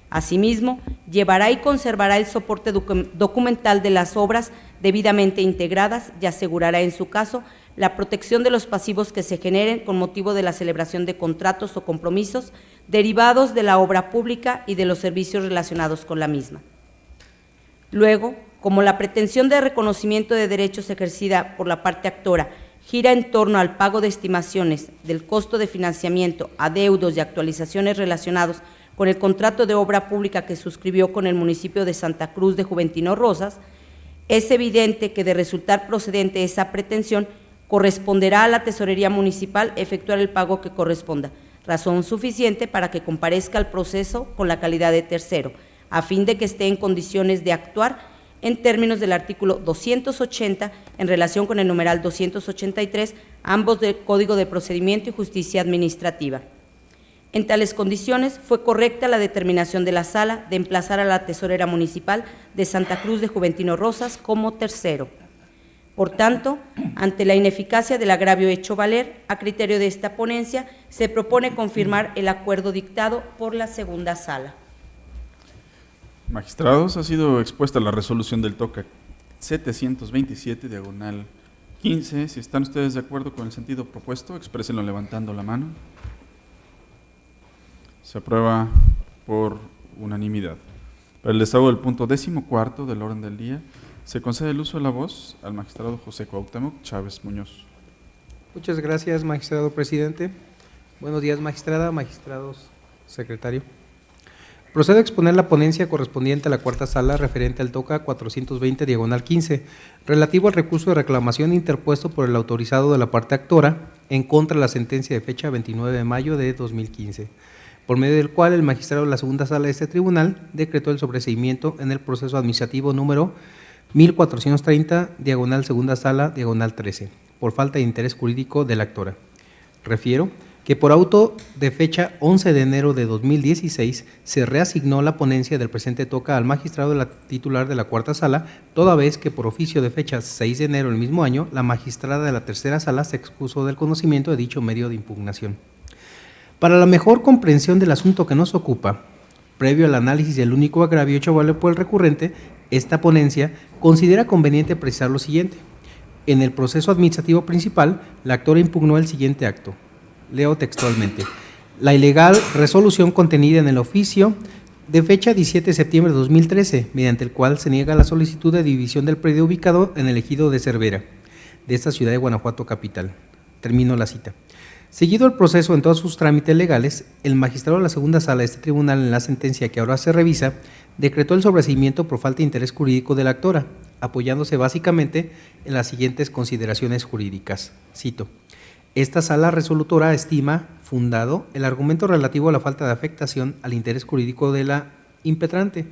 Asimismo, llevará y conservará el soporte documental de las obras debidamente integradas y asegurará en su caso la protección de los pasivos que se generen con motivo de la celebración de contratos o compromisos derivados de la obra pública y de los servicios relacionados con la misma. Luego, como la pretensión de reconocimiento de derechos ejercida por la parte actora gira en torno al pago de estimaciones del costo de financiamiento, adeudos y actualizaciones relacionados con el contrato de obra pública que suscribió con el municipio de Santa Cruz de Juventino Rosas, es evidente que de resultar procedente esa pretensión, corresponderá a la Tesorería Municipal efectuar el pago que corresponda, razón suficiente para que comparezca al proceso con la calidad de tercero, a fin de que esté en condiciones de actuar en términos del artículo 280 en relación con el numeral 283, ambos del Código de Procedimiento y Justicia Administrativa. En tales condiciones, fue correcta la determinación de la Sala de emplazar a la Tesorera Municipal de Santa Cruz de Juventino Rosas como tercero. Por tanto, ante la ineficacia del agravio hecho valer, a criterio de esta ponencia, se propone confirmar el acuerdo dictado por la Segunda Sala. Magistrados, ha sido expuesta la resolución del TOCA 727/15. 15, si están ustedes de acuerdo con el sentido propuesto, exprésenlo levantando la mano. Se aprueba por unanimidad. Para el desahogo del punto 14 del orden del día, se concede el uso de la voz al magistrado José Cuauhtémoc Chávez Muñoz. Muchas gracias, magistrado presidente. Buenos días, magistrada, magistrados, secretario. Procedo a exponer la ponencia correspondiente a la cuarta sala referente al TOCA 420/15, relativo al recurso de reclamación interpuesto por el autorizado de la parte actora en contra de la sentencia de fecha 29 de mayo de 2015, por medio del cual el magistrado de la segunda sala de este tribunal decretó el sobreseimiento en el proceso administrativo número 1430, segunda sala, 13, por falta de interés jurídico de la actora. Refiero que por auto de fecha 11 de enero de 2016 se reasignó la ponencia del presente TOCA al magistrado de la titular de la cuarta sala, toda vez que por oficio de fecha 6 de enero del mismo año, la magistrada de la tercera sala se excusó del conocimiento de dicho medio de impugnación. Para la mejor comprensión del asunto que nos ocupa, previo al análisis del único agravio hecho valer por el recurrente, esta ponencia considera conveniente precisar lo siguiente. En el proceso administrativo principal, la actora impugnó el siguiente acto. Leo textualmente: la ilegal resolución contenida en el oficio de fecha 17 de septiembre de 2013, mediante el cual se niega la solicitud de división del predio ubicado en el ejido de Cervera, de esta ciudad de Guanajuato capital. Termino la cita. Seguido el proceso en todos sus trámites legales, el magistrado de la segunda sala de este tribunal, en la sentencia que ahora se revisa, decretó el sobreseimiento por falta de interés jurídico de la actora, apoyándose básicamente en las siguientes consideraciones jurídicas. Cito: esta sala resolutora estima fundado el argumento relativo a la falta de afectación al interés jurídico de la impetrante.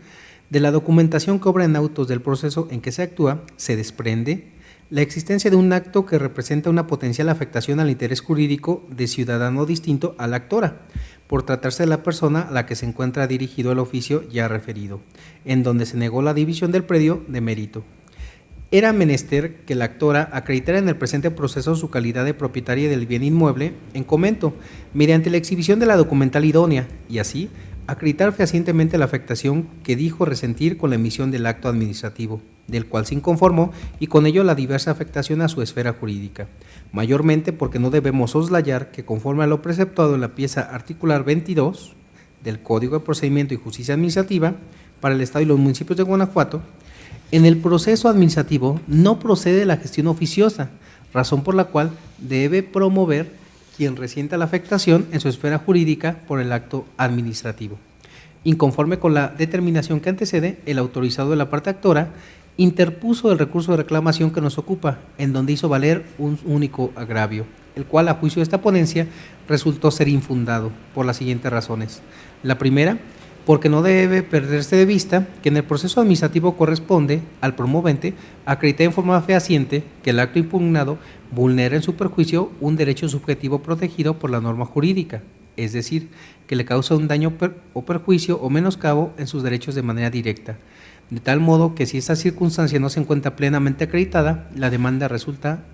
De la documentación que obra en autos del proceso en que se actúa, se desprende la existencia de un acto que representa una potencial afectación al interés jurídico de ciudadano distinto a la actora, por tratarse de la persona a la que se encuentra dirigido el oficio ya referido, en donde se negó la división del predio de mérito. Era menester que la actora acreditara en el presente proceso su calidad de propietaria del bien inmueble en comento, mediante la exhibición de la documental idónea, y así acreditar fehacientemente la afectación que dijo resentir con la emisión del acto administrativo, del cual se inconformó, y con ello la diversa afectación a su esfera jurídica, mayormente porque no debemos soslayar que, conforme a lo preceptuado en la pieza articular 22 del Código de Procedimiento y Justicia Administrativa para el Estado y los municipios de Guanajuato, en el proceso administrativo no procede la gestión oficiosa, razón por la cual debe promover quien resienta la afectación en su esfera jurídica por el acto administrativo. Inconforme con la determinación que antecede, el autorizado de la parte actora interpuso el recurso de reclamación que nos ocupa, en donde hizo valer un único agravio, el cual, a juicio de esta ponencia, resultó ser infundado por las siguientes razones. La primera, porque no debe perderse de vista que en el proceso administrativo corresponde al promovente acreditar en forma fehaciente que el acto impugnado vulnera en su perjuicio un derecho subjetivo protegido por la norma jurídica, es decir, que le causa un daño o perjuicio o menoscabo en sus derechos de manera directa, de tal modo que si esta circunstancia no se encuentra plenamente acreditada, la demanda resulta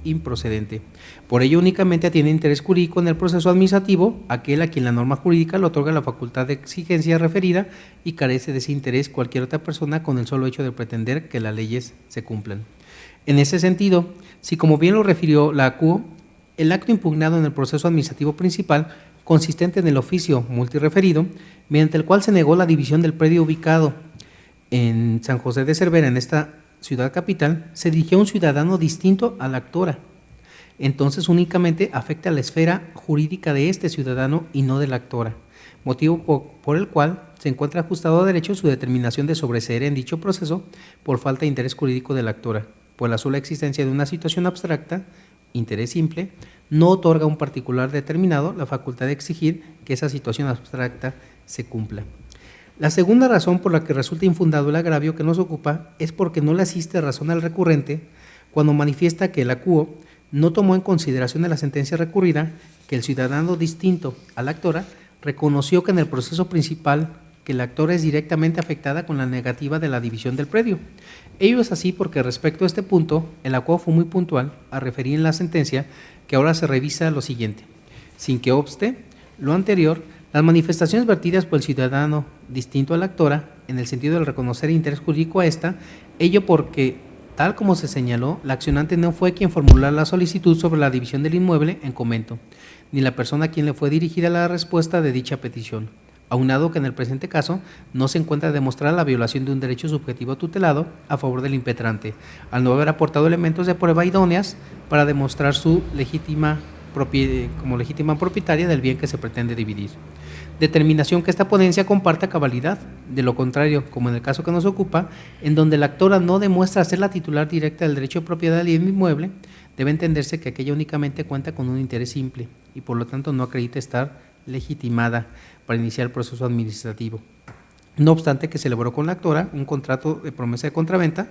improcedente. Por ello, únicamente tiene interés jurídico en el proceso administrativo aquel a quien la norma jurídica le otorga la facultad de exigencia referida, y carece de ese interés cualquier otra persona con el solo hecho de pretender que las leyes se cumplan. En ese sentido, si, como bien lo refirió la ACUO, el acto impugnado en el proceso administrativo principal, consistente en el oficio multireferido, mediante el cual se negó la división del predio ubicado en San José de Cervera, en esta ciudad capital, se dirigió a un ciudadano distinto a la actora. Entonces únicamente afecta a la esfera jurídica de este ciudadano y no de la actora, motivo por el cual se encuentra ajustado a derecho su determinación de sobreseer en dicho proceso por falta de interés jurídico de la actora, pues la sola existencia de una situación abstracta, interés simple, no otorga a un particular determinado la facultad de exigir que esa situación abstracta se cumpla. La segunda razón por la que resulta infundado el agravio que nos ocupa es porque no le asiste razón al recurrente cuando manifiesta que el ACUO no tomó en consideración de la sentencia recurrida que el ciudadano distinto a la actora reconoció que en el proceso principal que la actora es directamente afectada con la negativa de la división del predio. Ello es así porque respecto a este punto, el ACUO fue muy puntual a referir en la sentencia que ahora se revisa lo siguiente: sin que obste lo anterior, las manifestaciones vertidas por el ciudadano distinto a la actora, en el sentido de reconocer interés jurídico a esta, ello porque Tal como se señaló, la accionante no fue quien formuló la solicitud sobre la división del inmueble en comento, ni la persona a quien le fue dirigida la respuesta de dicha petición, aunado que en el presente caso no se encuentra demostrada la violación de un derecho subjetivo tutelado a favor del impetrante, al no haber aportado elementos de prueba idóneas para demostrar su como legítima propietaria del bien que se pretende dividir. Determinación que esta ponencia comparte a cabalidad. De lo contrario, como en el caso que nos ocupa, en donde la actora no demuestra ser la titular directa del derecho de propiedad del inmueble, debe entenderse que aquella únicamente cuenta con un interés simple y por lo tanto no acredita estar legitimada para iniciar el proceso administrativo. No obstante que se elaboró con la actora un contrato de promesa de contraventa,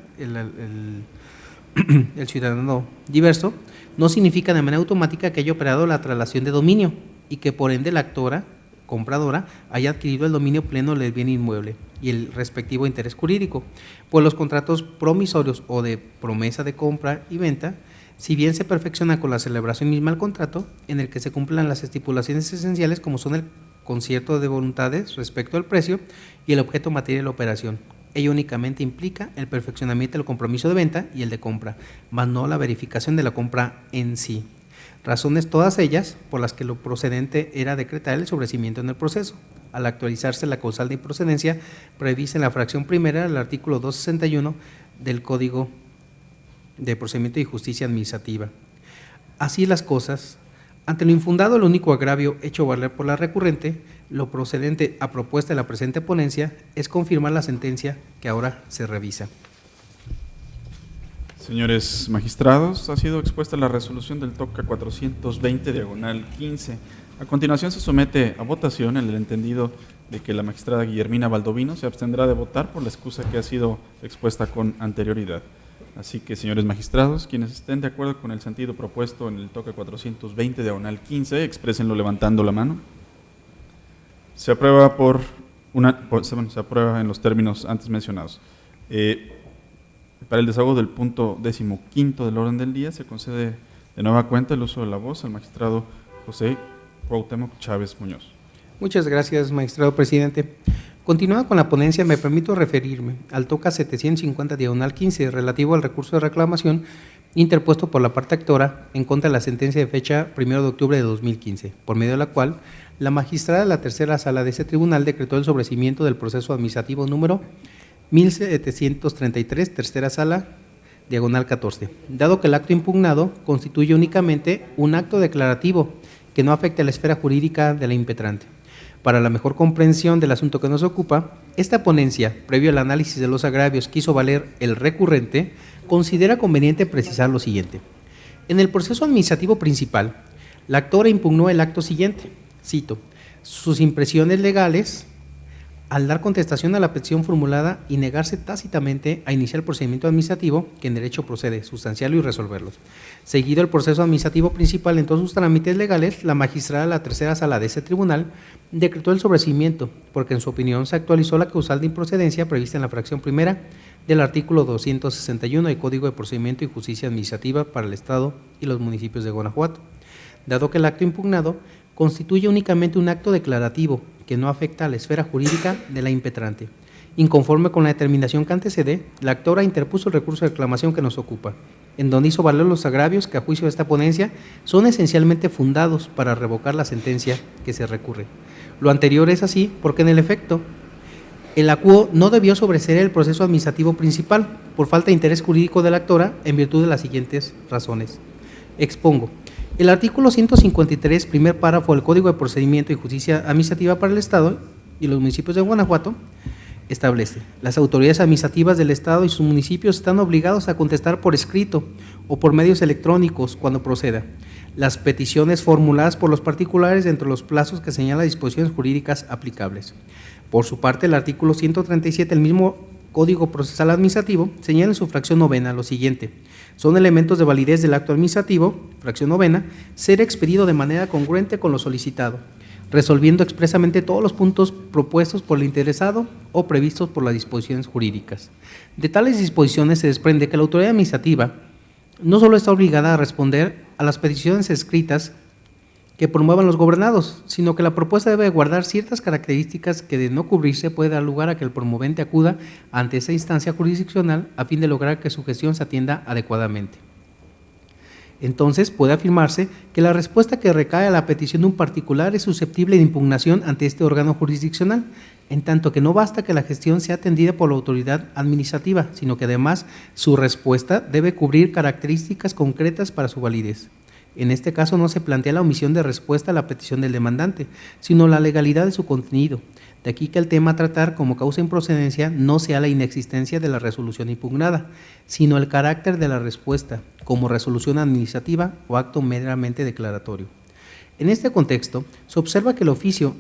el ciudadano diverso, no significa de manera automática que haya operado la traslación de dominio y que por ende la actora compradora haya adquirido el dominio pleno del bien inmueble y el respectivo interés jurídico, pues los contratos promisorios o de promesa de compra y venta, si bien se perfecciona con la celebración misma del contrato, en el que se cumplan las estipulaciones esenciales como son el concierto de voluntades respecto al precio y el objeto material de la operación. Ello únicamente implica el perfeccionamiento del compromiso de venta y el de compra, mas no la verificación de la compra en sí. Razones todas ellas por las que lo procedente era decretar el sobrecimiento en el proceso, al actualizarse la causal de improcedencia prevista en la fracción primera del artículo 261 del Código de Procedimiento y Justicia Administrativa. Así las cosas, ante lo infundado, el único agravio hecho valer por la recurrente, lo procedente a propuesta de la presente ponencia es confirmar la sentencia que ahora se revisa. Señores magistrados, ha sido expuesta la resolución del TOCA 420/15. A continuación se somete a votación el entendido de que la magistrada Guillermina Baldovino se abstendrá de votar por la excusa que ha sido expuesta con anterioridad. Así que, señores magistrados, quienes estén de acuerdo con el sentido propuesto en el TOCA 420/15, exprésenlo levantando la mano. Se aprueba se aprueba en los términos antes mencionados. Para el desahogo del punto 15 del orden del día, se concede de nueva cuenta el uso de la voz al magistrado José Cuauhtémoc Chávez Muñoz. Muchas gracias, magistrado presidente. Continuando con la ponencia, me permito referirme al TOCA 750/15 relativo al recurso de reclamación interpuesto por la parte actora en contra de la sentencia de fecha 1 de octubre de 2015, por medio de la cual la magistrada de la tercera sala de ese tribunal decretó el sobrecimiento del proceso administrativo número 1733, tercera sala, diagonal 14, dado que el acto impugnado constituye únicamente un acto declarativo que no afecta a la esfera jurídica de la impetrante. Para la mejor comprensión del asunto que nos ocupa, esta ponencia, previo al análisis de los agravios que hizo valer el recurrente, considera conveniente precisar lo siguiente. En el proceso administrativo principal, la actora impugnó el acto siguiente, cito, sus impresiones legales al dar contestación a la petición formulada y negarse tácitamente a iniciar el procedimiento administrativo que en derecho procede, sustanciarlo y resolverlo. Seguido el proceso administrativo principal en todos sus trámites legales, la magistrada de la tercera sala de ese tribunal decretó el sobrecimiento, porque en su opinión se actualizó la causal de improcedencia prevista en la fracción primera del artículo 261 del Código de Procedimiento y Justicia Administrativa para el Estado y los municipios de Guanajuato, dado que el acto impugnado constituye únicamente un acto declarativo que no afecta a la esfera jurídica de la impetrante. Inconforme con la determinación que antecede, la actora interpuso el recurso de reclamación que nos ocupa, en donde hizo valer los agravios que a juicio de esta ponencia son esencialmente fundados para revocar la sentencia que se recurre. Lo anterior es así porque en el efecto, el acuo no debió sobreseer el proceso administrativo principal por falta de interés jurídico de la actora en virtud de las siguientes razones. Expongo. El artículo 153, primer párrafo del Código de Procedimiento y Justicia Administrativa para el Estado y los municipios de Guanajuato establece: las autoridades administrativas del Estado y sus municipios están obligados a contestar por escrito o por medios electrónicos cuando proceda las peticiones formuladas por los particulares dentro de los plazos que señalan disposiciones jurídicas aplicables. Por su parte, el artículo 137 del mismo Código Procesal Administrativo señala en su fracción novena lo siguiente: son elementos de validez del acto administrativo, fracción novena, ser expedido de manera congruente con lo solicitado, resolviendo expresamente todos los puntos propuestos por el interesado o previstos por las disposiciones jurídicas. De tales disposiciones se desprende que la autoridad administrativa no solo está obligada a responder a las peticiones escritas que promuevan los gobernados, sino que la propuesta debe guardar ciertas características que, de no cubrirse, puede dar lugar a que el promovente acuda ante esa instancia jurisdiccional a fin de lograr que su gestión se atienda adecuadamente. Entonces, puede afirmarse que la respuesta que recae a la petición de un particular es susceptible de impugnación ante este órgano jurisdiccional, en tanto que no basta que la gestión sea atendida por la autoridad administrativa, sino que además su respuesta debe cubrir características concretas para su validez. En este caso no se plantea la omisión de respuesta a la petición del demandante, sino la legalidad de su contenido. De aquí que el tema a tratar como causa improcedencia no sea la inexistencia de la resolución impugnada, sino el carácter de la respuesta, como resolución administrativa o acto meramente declaratorio. En este contexto, se observa que el oficio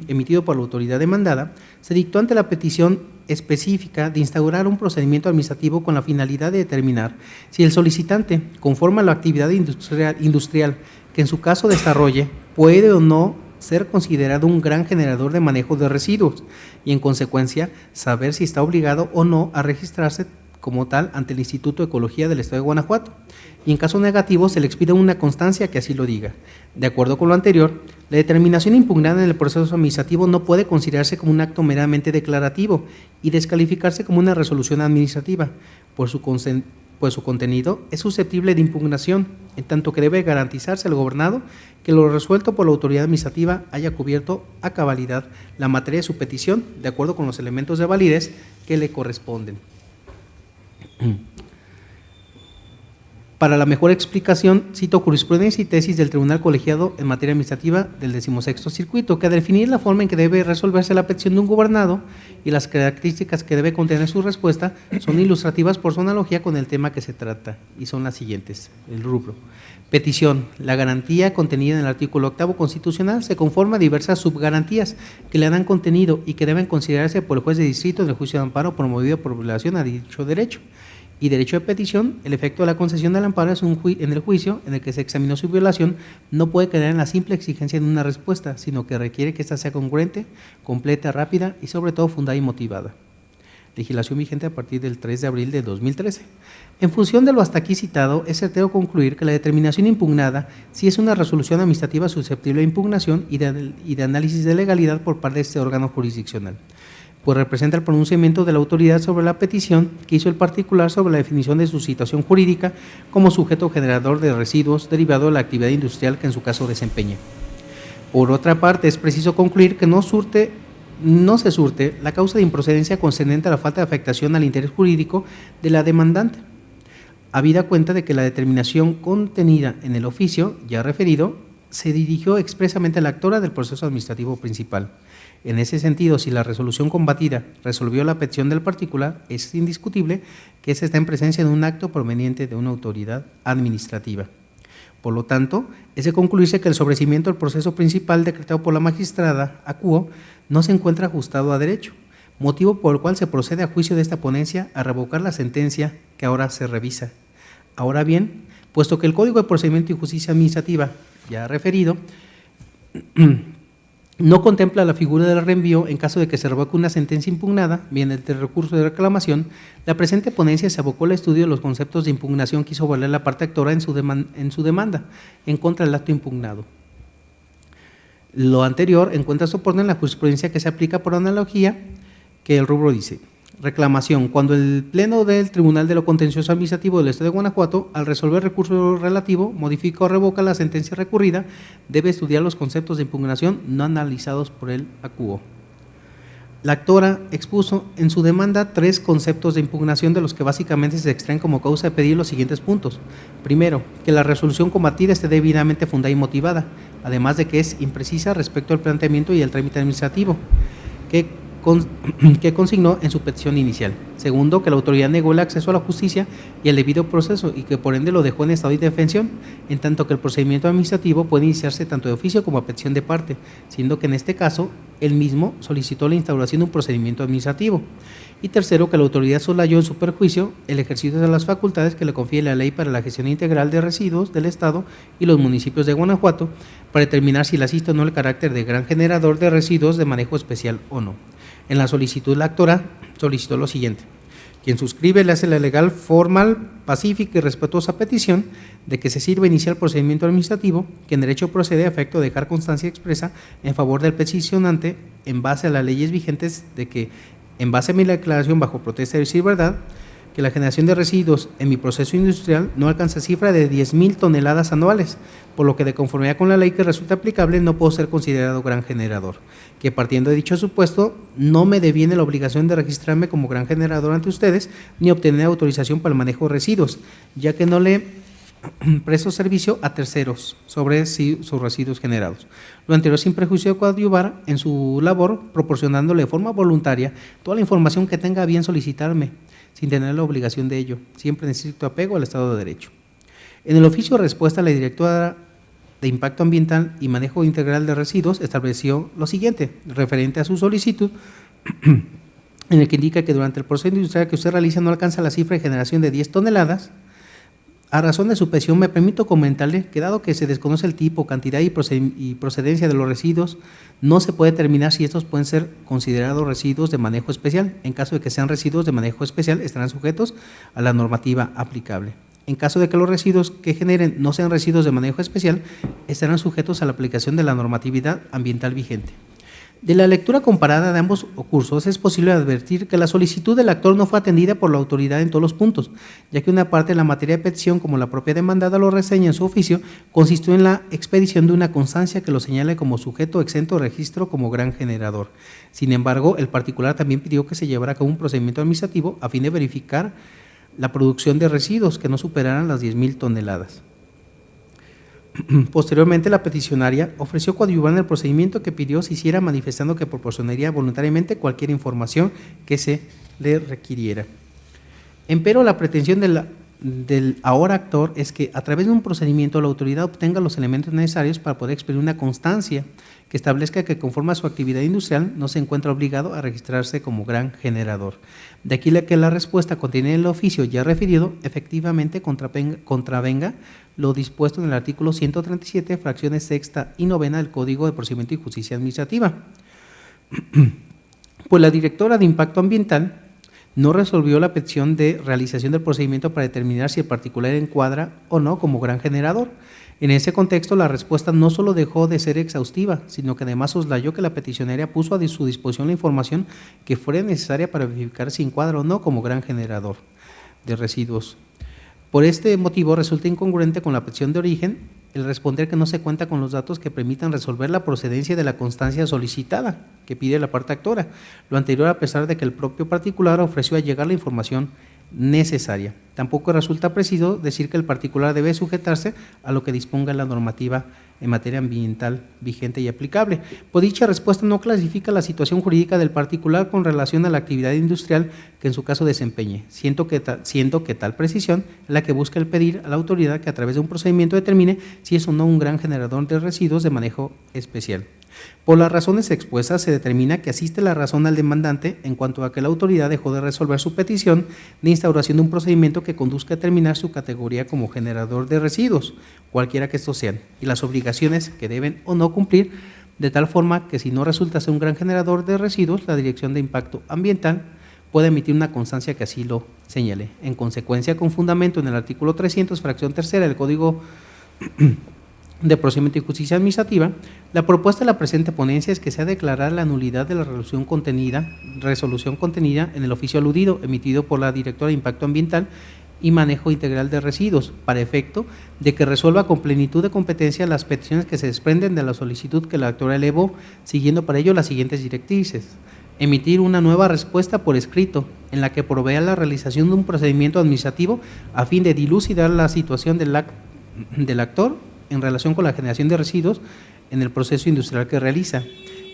emitido por la autoridad demandada se dictó ante la petición específica de instaurar un procedimiento administrativo con la finalidad de determinar si el solicitante, conforme a la actividad industrial que en su caso desarrolle, puede o no ser considerado un gran generador de manejo de residuos y, en consecuencia, saber si está obligado o no a registrarse como tal ante el Instituto de Ecología del Estado de Guanajuato, y en caso negativo se le expide una constancia que así lo diga. De acuerdo con lo anterior, la determinación impugnada en el proceso administrativo no puede considerarse como un acto meramente declarativo y descalificarse como una resolución administrativa, pues su contenido es susceptible de impugnación, en tanto que debe garantizarse al gobernado que lo resuelto por la autoridad administrativa haya cubierto a cabalidad la materia de su petición, de acuerdo con los elementos de validez que le corresponden. Para la mejor explicación, cito jurisprudencia y tesis del Tribunal Colegiado en materia administrativa del 16º Circuito, que al definir la forma en que debe resolverse la petición de un gobernado y las características que debe contener su respuesta son ilustrativas por su analogía con el tema que se trata, y son las siguientes. El rubro. Petición. La garantía contenida en el artículo 8º constitucional se conforma a diversas subgarantías que le dan contenido y que deben considerarse por el juez de distrito en el juicio de amparo promovido por violación a dicho derecho. Y derecho de petición, el efecto de la concesión del amparo es en el juicio en el que se examinó su violación, no puede quedar en la simple exigencia de una respuesta, sino que requiere que ésta sea congruente, completa, rápida y sobre todo fundada y motivada. Legislación vigente a partir del 3 de abril de 2013. En función de lo hasta aquí citado, es certero concluir que la determinación impugnada sí es una resolución administrativa susceptible de impugnación y de análisis de legalidad por parte de este órgano jurisdiccional, pues representa el pronunciamiento de la autoridad sobre la petición que hizo el particular sobre la definición de su situación jurídica como sujeto generador de residuos derivado de la actividad industrial que en su caso desempeña. Por otra parte, es preciso concluir que no se surte la causa de improcedencia concernente a la falta de afectación al interés jurídico de la demandante, habida cuenta de que la determinación contenida en el oficio ya referido se dirigió expresamente a la actora del proceso administrativo principal. En ese sentido, si la resolución combatida resolvió la petición del particular, es indiscutible que ésta está en presencia de un acto proveniente de una autoridad administrativa. Por lo tanto, es de concluirse que el sobreseimiento del proceso principal decretado por la magistrada acuo no se encuentra ajustado a derecho, motivo por el cual se procede a juicio de esta ponencia a revocar la sentencia que ahora se revisa. Ahora bien, puesto que el Código de Procedimiento y Justicia Administrativa, ya referido, no contempla la figura del reenvío en caso de que se revoque una sentencia impugnada mediante el recurso de reclamación, la presente ponencia se abocó al estudio de los conceptos de impugnación que hizo valer la parte actora en su demanda en contra del acto impugnado. Lo anterior encuentra soporte en la jurisprudencia que se aplica por analogía, que el rubro dice: reclamación. Cuando el Pleno del Tribunal de lo Contencioso Administrativo del Estado de Guanajuato, al resolver el recurso relativo, modifica o revoca la sentencia recurrida, debe estudiar los conceptos de impugnación no analizados por el acuo. La actora expuso en su demanda 3 conceptos de impugnación, de los que básicamente se extraen como causa de pedir los siguientes puntos. Primero, que la resolución combatida esté debidamente fundada y motivada, además de que es imprecisa respecto al planteamiento y el trámite administrativo que consignó en su petición inicial. Segundo, que la autoridad negó el acceso a la justicia y al debido proceso y que por ende lo dejó en estado de indefensión, en tanto que el procedimiento administrativo puede iniciarse tanto de oficio como a petición de parte, siendo que en este caso él mismo solicitó la instauración de un procedimiento administrativo. Y tercero, que la autoridad soslayó en su perjuicio el ejercicio de las facultades que le confiere la Ley para la Gestión Integral de Residuos del Estado y los municipios de Guanajuato para determinar si le asiste o no el carácter de gran generador de residuos de manejo especial o no. En la solicitud, la actora solicitó lo siguiente: Quien suscribe le hace la legal, formal, pacífica y respetuosa petición de que se sirva iniciar el procedimiento administrativo, que en derecho procede a efecto de dejar constancia expresa en favor del peticionante en base a las leyes vigentes de que, en base a mi declaración bajo protesta de decir verdad, que la generación de residuos en mi proceso industrial no alcanza cifra de 10,000 toneladas anuales, por lo que de conformidad con la ley que resulta aplicable no puedo ser considerado gran generador, que partiendo de dicho supuesto no me deviene la obligación de registrarme como gran generador ante ustedes ni obtener autorización para el manejo de residuos, ya que no le presto servicio a terceros sobre sus residuos generados. Lo anterior sin prejuicio de coadyuvar en su labor, proporcionándole de forma voluntaria toda la información que tenga a bien solicitarme, sin tener la obligación de ello, siempre en estricto apego al Estado de Derecho. En el oficio de respuesta, la directora de Impacto Ambiental y Manejo Integral de Residuos estableció lo siguiente, referente a su solicitud, en el que indica que durante el proceso industrial que usted realiza no alcanza la cifra de generación de 10 toneladas. A razón de su petición, me permito comentarle que dado que se desconoce el tipo, cantidad y procedencia de los residuos, no se puede determinar si estos pueden ser considerados residuos de manejo especial. En caso de que sean residuos de manejo especial, estarán sujetos a la normativa aplicable. En caso de que los residuos que generen no sean residuos de manejo especial, estarán sujetos a la aplicación de la normatividad ambiental vigente. De la lectura comparada de ambos cursos es posible advertir que la solicitud del actor no fue atendida por la autoridad en todos los puntos, ya que una parte de la materia de petición, como la propia demandada lo reseña en su oficio, consistió en la expedición de una constancia que lo señale como sujeto exento de registro como gran generador. Sin embargo, el particular también pidió que se llevara a cabo un procedimiento administrativo a fin de verificar la producción de residuos que no superaran las 10,000 toneladas. Posteriormente, la peticionaria ofreció coadyuvar en el procedimiento que pidió se hiciera, manifestando que proporcionaría voluntariamente cualquier información que se le requiriera. Empero, la pretensión del ahora actor es que a través de un procedimiento la autoridad obtenga los elementos necesarios para poder expedir una constancia que establezca que conforme a su actividad industrial no se encuentra obligado a registrarse como gran generador. De aquí que la respuesta contenida en el oficio ya referido efectivamente contravenga lo dispuesto en el artículo 137, fracciones sexta y novena del Código de Procedimiento y Justicia Administrativa. Pues la directora de Impacto Ambiental no resolvió la petición de realización del procedimiento para determinar si el particular encuadra o no como gran generador. En ese contexto, la respuesta no solo dejó de ser exhaustiva, sino que además soslayó que la peticionaria puso a su disposición la información que fuera necesaria para verificar si encuadra o no como gran generador de residuos. Por este motivo, resulta incongruente con la petición de origen el responder que no se cuenta con los datos que permitan resolver la procedencia de la constancia solicitada que pide la parte actora. Lo anterior a pesar de que el propio particular ofreció allegar la información necesaria. Tampoco resulta preciso decir que el particular debe sujetarse a lo que disponga la normativa en materia ambiental vigente y aplicable. Pues dicha respuesta no clasifica la situación jurídica del particular con relación a la actividad industrial que en su caso desempeñe, siendo que tal precisión es la que busca el pedir a la autoridad que a través de un procedimiento determine si es o no un gran generador de residuos de manejo especial. Por las razones expuestas se determina que asiste la razón al demandante en cuanto a que la autoridad dejó de resolver su petición de instauración de un procedimiento que conduzca a determinar su categoría como generador de residuos, cualquiera que estos sean, y las obligaciones que deben o no cumplir, de tal forma que si no resulta ser un gran generador de residuos, la Dirección de Impacto Ambiental puede emitir una constancia que así lo señale. En consecuencia, con fundamento en el artículo 300, fracción tercera del Código de Procedimiento y Justicia Administrativa, la propuesta de la presente ponencia es que sea declarar la nulidad de la resolución contenida en el oficio aludido, emitido por la Directora de Impacto Ambiental y Manejo Integral de Residuos, para efecto de que resuelva con plenitud de competencia las peticiones que se desprenden de la solicitud que la actora elevó, siguiendo para ello las siguientes directrices. Emitir una nueva respuesta por escrito, en la que provea la realización de un procedimiento administrativo a fin de dilucidar la situación del actor en relación con la generación de residuos en el proceso industrial que realiza.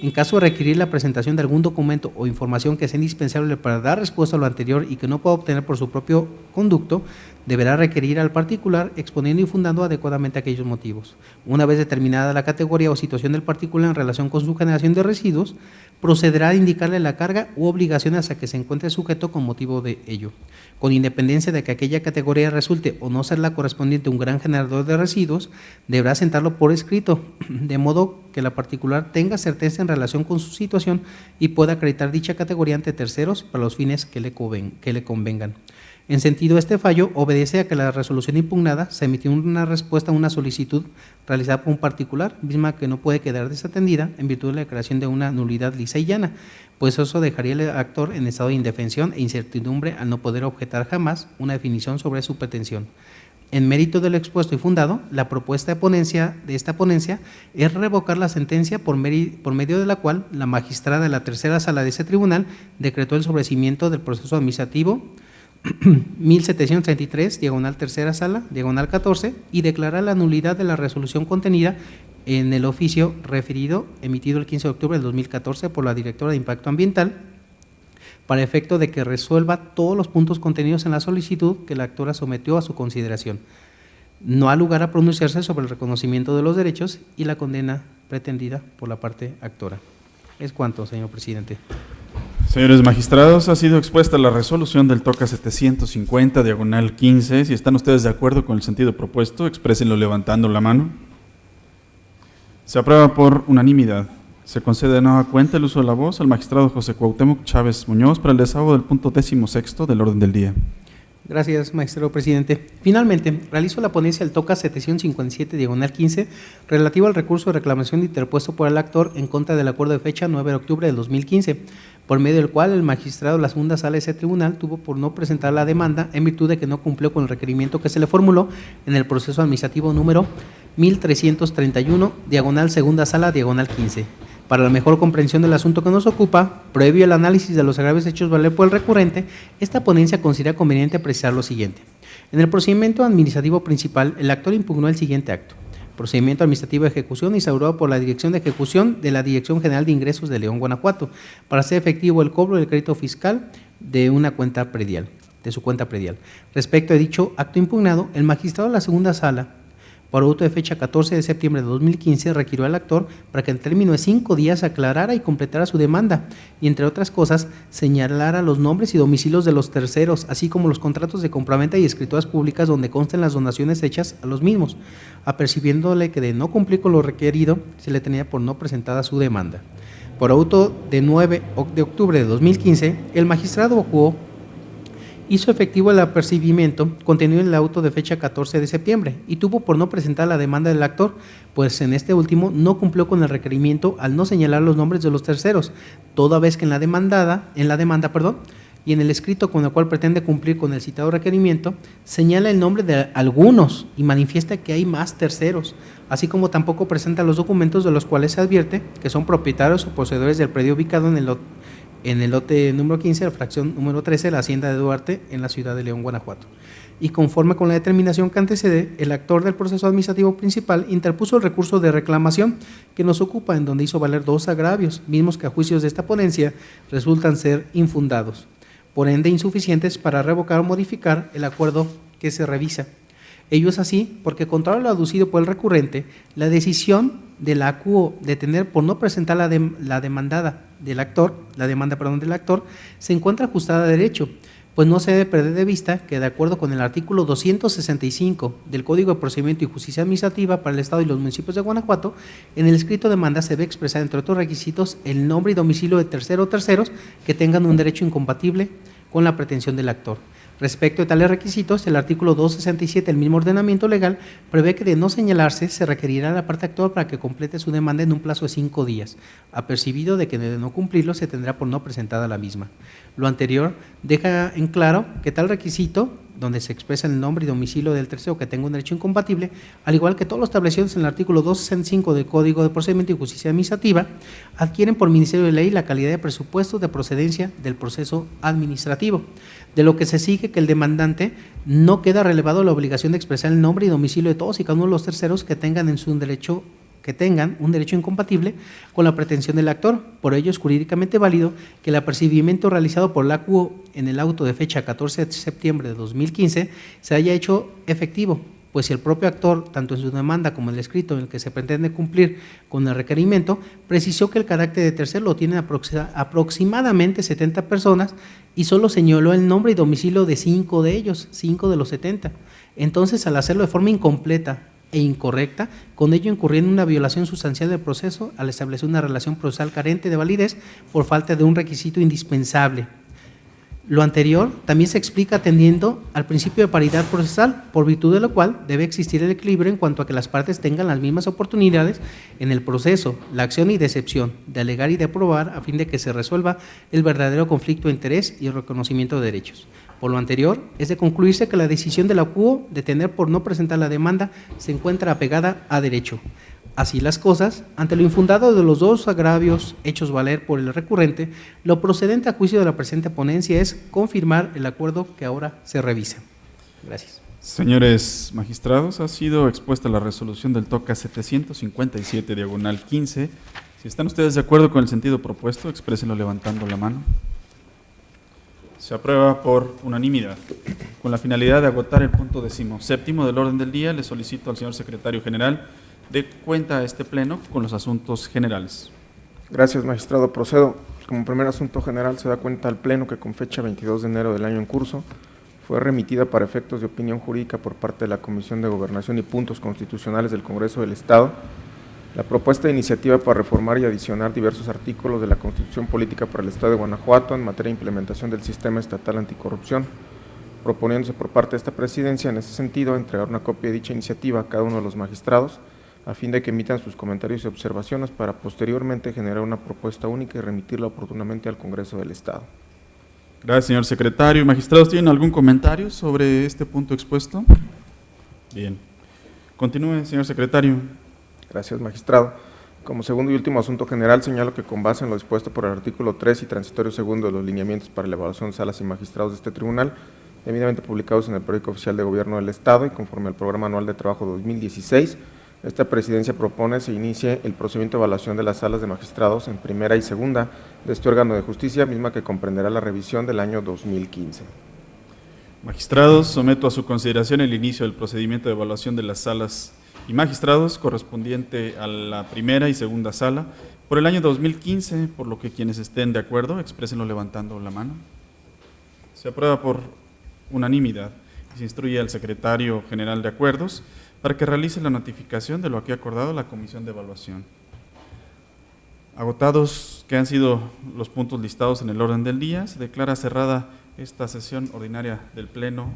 En caso de requerir la presentación de algún documento o información que sea indispensable para dar respuesta a lo anterior y que no pueda obtener por su propio conducto, deberá requerir al particular exponiendo y fundando adecuadamente aquellos motivos. Una vez determinada la categoría o situación del particular en relación con su generación de residuos, procederá a indicarle la carga u obligaciones a que se encuentre sujeto con motivo de ello. Con independencia de que aquella categoría resulte o no ser la correspondiente a un gran generador de residuos, deberá sentarlo por escrito, de modo que la particular tenga certeza en relación con su situación y pueda acreditar dicha categoría ante terceros para los fines que le convengan. En sentido, este fallo obedece a que la resolución impugnada se emitió una respuesta a una solicitud realizada por un particular, misma que no puede quedar desatendida en virtud de la declaración de una nulidad lisa y llana, pues eso dejaría al actor en estado de indefensión e incertidumbre al no poder objetar jamás una definición sobre su pretensión. En mérito de lo expuesto y fundado, la propuesta de esta ponencia es revocar la sentencia por medio de la cual la magistrada de la tercera sala de ese tribunal decretó el sobreseimiento del proceso administrativo 1733, diagonal tercera sala, diagonal 14, y declarar la nulidad de la resolución contenida en el oficio referido, emitido el 15 de octubre del 2014 por la directora de Impacto Ambiental, para efecto de que resuelva todos los puntos contenidos en la solicitud que la actora sometió a su consideración. No ha lugar a pronunciarse sobre el reconocimiento de los derechos y la condena pretendida por la parte actora. Es cuanto, señor presidente. Señores magistrados, ha sido expuesta la resolución del TOCA 750, diagonal 15. Si están ustedes de acuerdo con el sentido propuesto, exprésenlo levantando la mano. Se aprueba por unanimidad. Se concede de nueva cuenta el uso de la voz al magistrado José Cuauhtémoc Chávez Muñoz para el desahogo del punto 16º del orden del día. Gracias, magistrado presidente. Finalmente, realizo la ponencia del TOCA 757, diagonal 15, relativo al recurso de reclamación interpuesto por el actor en contra del acuerdo de fecha 9 de octubre del 2015, por medio del cual el magistrado de la segunda sala de ese tribunal tuvo por no presentar la demanda en virtud de que no cumplió con el requerimiento que se le formuló en el proceso administrativo número 1331, diagonal segunda sala, diagonal 15. Para la mejor comprensión del asunto que nos ocupa, previo al análisis de los agravios hechos valer por el recurrente, esta ponencia considera conveniente precisar lo siguiente. En el procedimiento administrativo principal, el actor impugnó el siguiente acto. Procedimiento administrativo de ejecución instaurado por la Dirección de Ejecución de la Dirección General de Ingresos de León, Guanajuato, para hacer efectivo el cobro del crédito fiscal de una cuenta predial, de su cuenta predial. Respecto a dicho acto impugnado, el magistrado de la segunda sala, por auto de fecha 14 de septiembre de 2015, requirió al actor para que en término de 5 días aclarara y completara su demanda y, entre otras cosas, señalara los nombres y domicilios de los terceros, así como los contratos de compraventa y escrituras públicas donde consten las donaciones hechas a los mismos, apercibiéndole que de no cumplir con lo requerido, se le tenía por no presentada su demanda. Por auto de 9 de octubre de 2015, el magistrado Ocuo hizo efectivo el apercibimiento contenido en el auto de fecha 14 de septiembre y tuvo por no presentar la demanda del actor, pues en este último no cumplió con el requerimiento al no señalar los nombres de los terceros, toda vez que en la demanda, y en el escrito con el cual pretende cumplir con el citado requerimiento, señala el nombre de algunos y manifiesta que hay más terceros, así como tampoco presenta los documentos de los cuales se advierte que son propietarios o poseedores del predio ubicado en el lote número 15, la fracción número 13 de la Hacienda de Duarte, en la ciudad de León, Guanajuato. Y conforme con la determinación que antecede, el actor del proceso administrativo principal interpuso el recurso de reclamación que nos ocupa, en donde hizo valer 2 agravios, mismos que a juicios de esta ponencia resultan ser infundados, por ende insuficientes para revocar o modificar el acuerdo que se revisa. Ello es así porque, contrario a lo aducido por el recurrente, la decisión de la ACUO de tener por no presentar la demanda del actor, se encuentra ajustada a derecho, pues no se debe perder de vista que, de acuerdo con el artículo 265 del Código de Procedimiento y Justicia Administrativa para el Estado y los municipios de Guanajuato, en el escrito de demanda se debe expresar, entre otros requisitos, el nombre y domicilio de tercero o terceros que tengan un derecho incompatible con la pretensión del actor. Respecto a tales requisitos, el artículo 267 del mismo ordenamiento legal prevé que, de no señalarse, se requerirá a la parte actor para que complete su demanda en un plazo de 5 días, apercibido de que, de no cumplirlo, se tendrá por no presentada la misma. Lo anterior deja en claro que tal requisito, donde se expresa el nombre y domicilio del tercero que tenga un derecho incompatible, al igual que todos los establecidos en el artículo 265 del Código de Procedimiento y Justicia Administrativa, adquieren por Ministerio de Ley la calidad de presupuestos de procedencia del proceso administrativo, de lo que se sigue que el demandante no queda relevado la obligación de expresar el nombre y domicilio de todos y cada uno de los terceros que tengan en su derecho que tengan un derecho incompatible con la pretensión del actor. Por ello es jurídicamente válido que el apercibimiento realizado por la ACUO en el auto de fecha 14 de septiembre de 2015 se haya hecho efectivo, pues si el propio actor, tanto en su demanda como en el escrito en el que se pretende cumplir con el requerimiento, precisó que el carácter de tercero lo tienen aproximadamente 70 personas y solo señaló el nombre y domicilio de 5 de ellos, 5 de los 70. Entonces, al hacerlo de forma incompleta e incorrecta, con ello incurriendo en una violación sustancial del proceso al establecer una relación procesal carente de validez por falta de un requisito indispensable. Lo anterior también se explica atendiendo al principio de paridad procesal, por virtud de lo cual debe existir el equilibrio en cuanto a que las partes tengan las mismas oportunidades en el proceso, la acción y decepción, de alegar y de probar a fin de que se resuelva el verdadero conflicto de interés y el reconocimiento de derechos. Por lo anterior, es de concluirse que la decisión de la ACUO de tener por no presentar la demanda se encuentra apegada a derecho. Así las cosas, ante lo infundado de los dos agravios hechos valer por el recurrente, lo procedente a juicio de la presente ponencia es confirmar el acuerdo que ahora se revisa. Gracias. Señores magistrados, ha sido expuesta la resolución del TOCA 757/15. Si están ustedes de acuerdo con el sentido propuesto, exprésenlo levantando la mano. Se aprueba por unanimidad. Con la finalidad de agotar el punto 17º del orden del día, le solicito al señor secretario general de cuenta a este pleno con los asuntos generales. Gracias, magistrado. Procedo. Como primer asunto general, se da cuenta al pleno que con fecha 22 de enero del año en curso fue remitida para efectos de opinión jurídica por parte de la Comisión de Gobernación y Puntos Constitucionales del Congreso del Estado la propuesta de iniciativa para reformar y adicionar diversos artículos de la Constitución Política para el Estado de Guanajuato en materia de implementación del Sistema Estatal Anticorrupción, proponiéndose por parte de esta presidencia en ese sentido entregar una copia de dicha iniciativa a cada uno de los magistrados a fin de que emitan sus comentarios y observaciones para posteriormente generar una propuesta única y remitirla oportunamente al Congreso del Estado. Gracias, señor secretario. ¿Magistrados tienen algún comentario sobre este punto expuesto? Bien. Continúe, señor secretario. Gracias, magistrado. Como segundo y último asunto general, señalo que con base en lo dispuesto por el artículo 3 y transitorio segundo de los lineamientos para la evaluación de salas y magistrados de este tribunal, debidamente publicados en el Periódico Oficial de Gobierno del Estado y conforme al Programa Anual de Trabajo 2016, esta presidencia propone se inicie el procedimiento de evaluación de las salas de magistrados en primera y segunda de este órgano de justicia, misma que comprenderá la revisión del año 2015. Magistrados, someto a su consideración el inicio del procedimiento de evaluación de las salas y magistrados correspondiente a la primera y segunda sala por el año 2015, por lo que quienes estén de acuerdo, exprésenlo levantando la mano. Se aprueba por unanimidad y se instruye al secretario general de acuerdos para que realice la notificación de lo que ha acordado la Comisión de Evaluación. Agotados que han sido los puntos listados en el orden del día, se declara cerrada esta sesión ordinaria del Pleno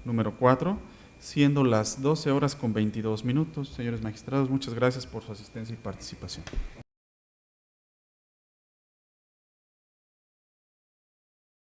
número 4, siendo las 12:22. Señores magistrados, muchas gracias por su asistencia y participación.